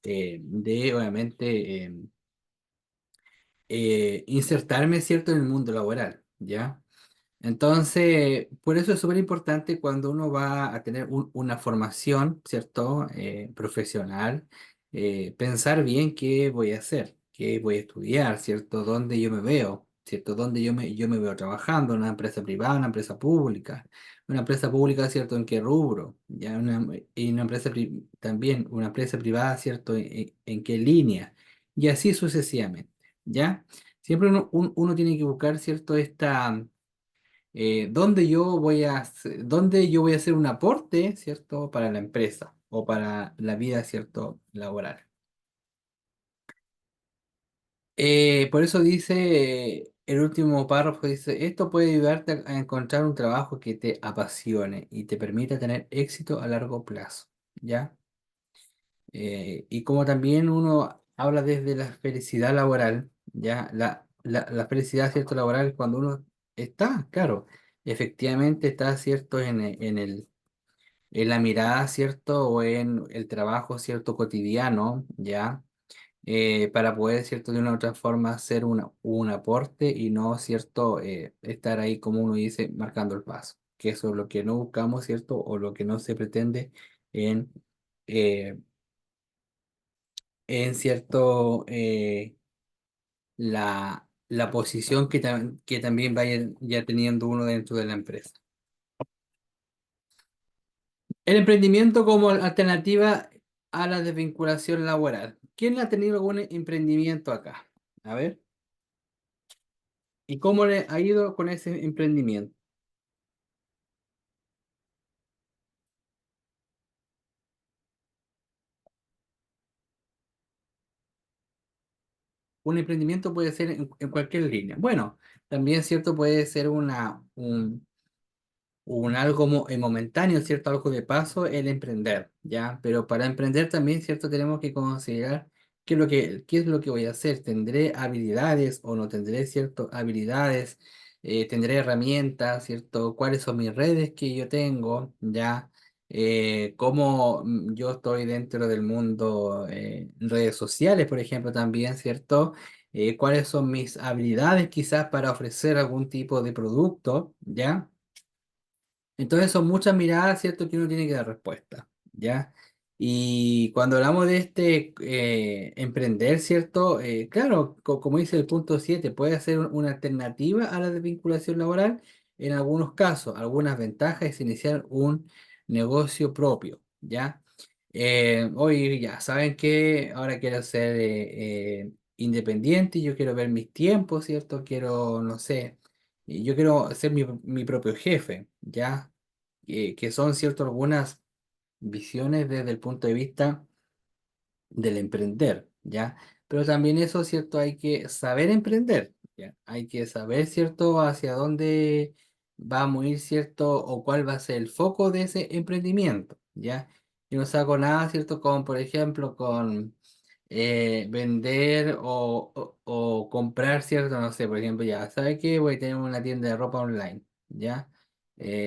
obviamente, insertarme, ¿cierto? En el mundo laboral, ¿ya? Entonces, por eso es súper importante cuando uno va a tener una formación, ¿cierto? Profesional, pensar bien qué voy a hacer, qué voy a estudiar, ¿cierto? ¿Dónde yo me veo? ¿Cierto? ¿Dónde yo me veo trabajando? ¿En una empresa privada, una empresa pública? Una empresa pública, ¿cierto? ¿En qué rubro? ¿Ya? Y una empresa también, una empresa privada, ¿cierto? En qué línea? Y así sucesivamente, ¿ya? Siempre uno tiene que buscar, ¿cierto? Dónde yo voy a hacer un aporte, ¿cierto? Para la empresa o para la vida, ¿cierto? Laboral. Por eso dice, el último párrafo dice, esto puede ayudarte a encontrar un trabajo que te apasione y te permita tener éxito a largo plazo, ¿ya? Y como también uno habla desde la felicidad laboral, ¿ya? La felicidad, ¿cierto? Laboral, cuando uno está, claro, efectivamente está, ¿cierto? En la mirada, ¿cierto? O en el trabajo, ¿cierto? Cotidiano, ¿ya? Para poder, ¿cierto? De una u otra forma hacer un aporte y no, ¿cierto? Estar ahí, como uno dice, marcando el paso, que eso es lo que no buscamos, ¿cierto? O lo que no se pretende en, eh, cierto, la posición que también vaya ya teniendo uno dentro de la empresa. El emprendimiento como alternativa a la desvinculación laboral. ¿Quién ha tenido algún emprendimiento acá? A ver. ¿Y cómo le ha ido con ese emprendimiento? Un emprendimiento puede ser en cualquier línea. Bueno, también cierto puede ser un algo momentáneo, ¿cierto? Algo de paso, el emprender, ¿ya? Pero para emprender también, ¿cierto? Tenemos que considerar qué es lo que voy a hacer. ¿Tendré habilidades o no tendré, ¿cierto? Habilidades, tendré herramientas, ¿cierto? ¿Cuáles son mis redes que yo tengo, ¿ya? Cómo yo estoy dentro del mundo, redes sociales, por ejemplo, también, ¿cierto? ¿Cuáles son mis habilidades quizás para ofrecer algún tipo de producto, ¿ya? Entonces son muchas miradas, ¿cierto? Que uno tiene que dar respuesta, ¿ya? Y cuando hablamos de emprender, ¿cierto? Claro, como dice el punto 7 puede ser una alternativa a la desvinculación laboral en algunos casos. Algunas ventajas es iniciar un negocio propio, ¿ya? Hoy ya saben que ahora quiero ser independiente, yo quiero ver mis tiempos, ¿cierto? Quiero, no sé, yo quiero ser mi propio jefe, ¿ya? Que son, ¿cierto? Algunas visiones desde el punto de vista del emprender, ¿ya? Pero también eso, ¿cierto? Hay que saber emprender, ¿ya? Hay que saber, ¿cierto? Hacia dónde vamos a ir, ¿cierto? O cuál va a ser el foco de ese emprendimiento, ¿ya? Y no saco nada, ¿cierto? Como por ejemplo con vender o comprar, ¿cierto? No sé, por ejemplo, ya, ¿sabe qué? Voy a tener una tienda de ropa online, ¿ya?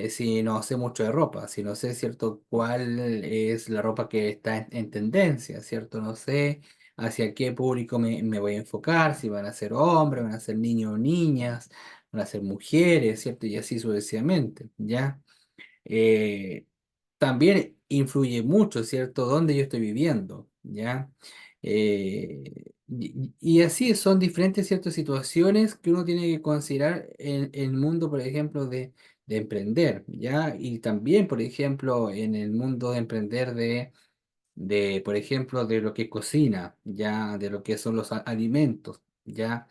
Si no sé mucho de ropa, si no sé, ¿cierto? Cuál es la ropa que está en tendencia, ¿cierto? No sé hacia qué público me voy a enfocar, si van a ser hombres, van a ser niños o niñas, van a ser mujeres, ¿cierto? Y así sucesivamente, ¿ya? eh, También influye mucho, ¿cierto? Dónde yo estoy viviendo, ¿ya? Y así son diferentes, ciertas situaciones que uno tiene que considerar en el mundo, por ejemplo, de emprender, ¿ya? Y también, por ejemplo, en el mundo de emprender por ejemplo, de lo que cocina, ¿ya? De lo que son los alimentos, ¿ya?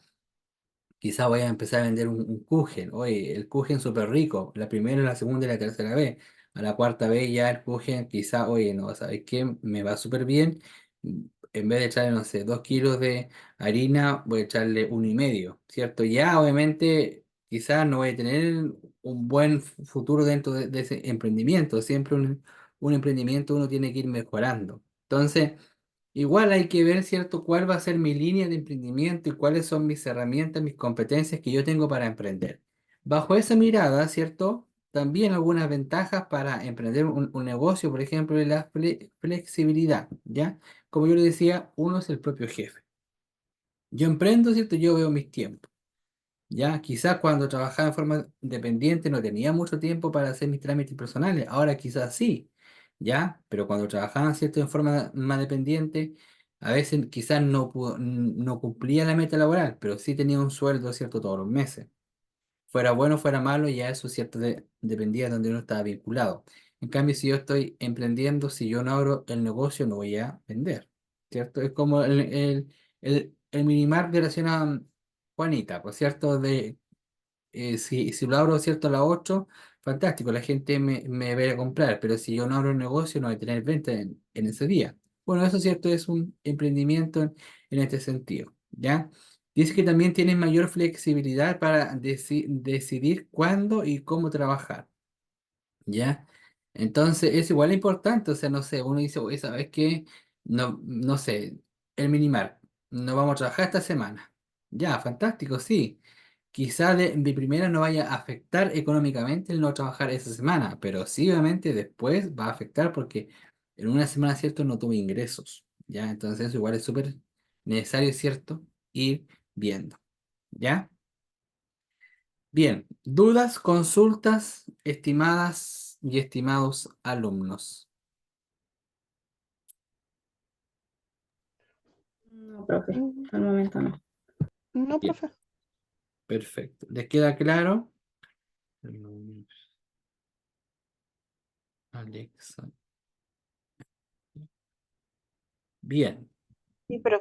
Quizá voy a empezar a vender un Kuchen. Oye, el Kuchen súper rico. La primera, la segunda y la tercera vez. A la cuarta vez ya el Kuchen, quizá, oye, no, ¿sabes qué? Me va súper bien. En vez de echarle, no sé, 2 kilos de harina, voy a echarle 1,5, ¿cierto? Ya, obviamente, quizás no voy a tener un buen futuro dentro de ese emprendimiento. Siempre un emprendimiento uno tiene que ir mejorando. Entonces, igual hay que ver, ¿cierto?, cuál va a ser mi línea de emprendimiento y cuáles son mis herramientas, mis competencias que yo tengo para emprender. Bajo esa mirada, ¿cierto? También algunas ventajas para emprender un negocio, por ejemplo, es la flexibilidad, ¿ya? Como yo le decía, uno es el propio jefe. Yo emprendo, ¿cierto? Yo veo mis tiempos. Ya, quizás cuando trabajaba en forma independiente no tenía mucho tiempo para hacer mis trámites personales, ahora quizás sí, ya, pero cuando trabajaba, ¿cierto?, en forma más dependiente, a veces quizás no cumplía la meta laboral, pero sí tenía un sueldo, ¿cierto?, todos los meses. Fuera bueno, fuera malo, ya eso, ¿cierto?, dependía de donde uno estaba vinculado. En cambio, si yo estoy emprendiendo, si yo no abro el negocio, no voy a vender, ¿cierto? Es como el minimart de la señora Juanita, pues, ¿cierto? Si lo abro, ¿cierto?, a las 8, fantástico, la gente me va a comprar, pero si yo no abro el negocio, no voy a tener venta en ese día. Bueno, eso, ¿cierto?, es un emprendimiento en este sentido, ¿ya? Dice que también tiene mayor flexibilidad para decidir cuándo y cómo trabajar, ¿ya? Entonces es igual importante, o sea, no sé, uno dice, oye, ¿sabes qué? No, no sé, el Minimar, no vamos a trabajar esta semana. Ya, fantástico, sí. Quizá de primera no vaya a afectar económicamente el no trabajar esa semana, pero sí, obviamente después va a afectar porque en una semana, ¿cierto?, no tuve ingresos, ¿ya? Entonces eso igual es súper necesario, ¿cierto?, ir viendo, ¿ya? Bien, dudas, consultas, estimadas y estimados alumnos. No, profe, Mm, al momento no. No, Bien, profe. perfecto. ¿Les queda claro? Alexa. Bien, Sí, pero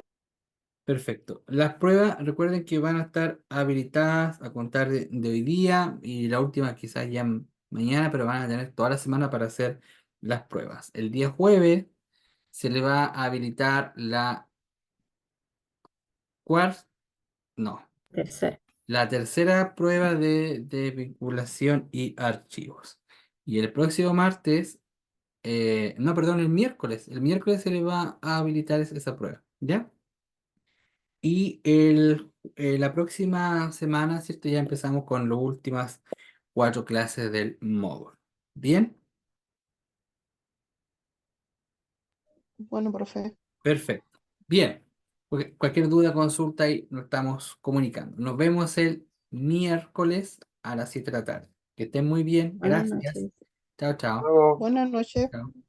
perfecto. Las pruebas, recuerden que van a estar habilitadas a contar de hoy día y la última quizás ya mañana, pero van a tener toda la semana para hacer las pruebas. El día jueves se le va a habilitar la cuarta, no, Tercero. la tercera prueba de vinculación y archivos. Y el próximo martes, no, perdón, el miércoles se le va a habilitar esa prueba, ¿ya? Y la próxima semana, ¿cierto? Ya empezamos con las últimas 4 clases del módulo. ¿Bien? bueno, profe. Perfecto. Bien. Cualquier duda, consulta y nos estamos comunicando. Nos vemos el miércoles a las 7 de la tarde. Que estén muy bien. Buenas Gracias. noches. Chao, chao. Luego. Buenas noches. Chao.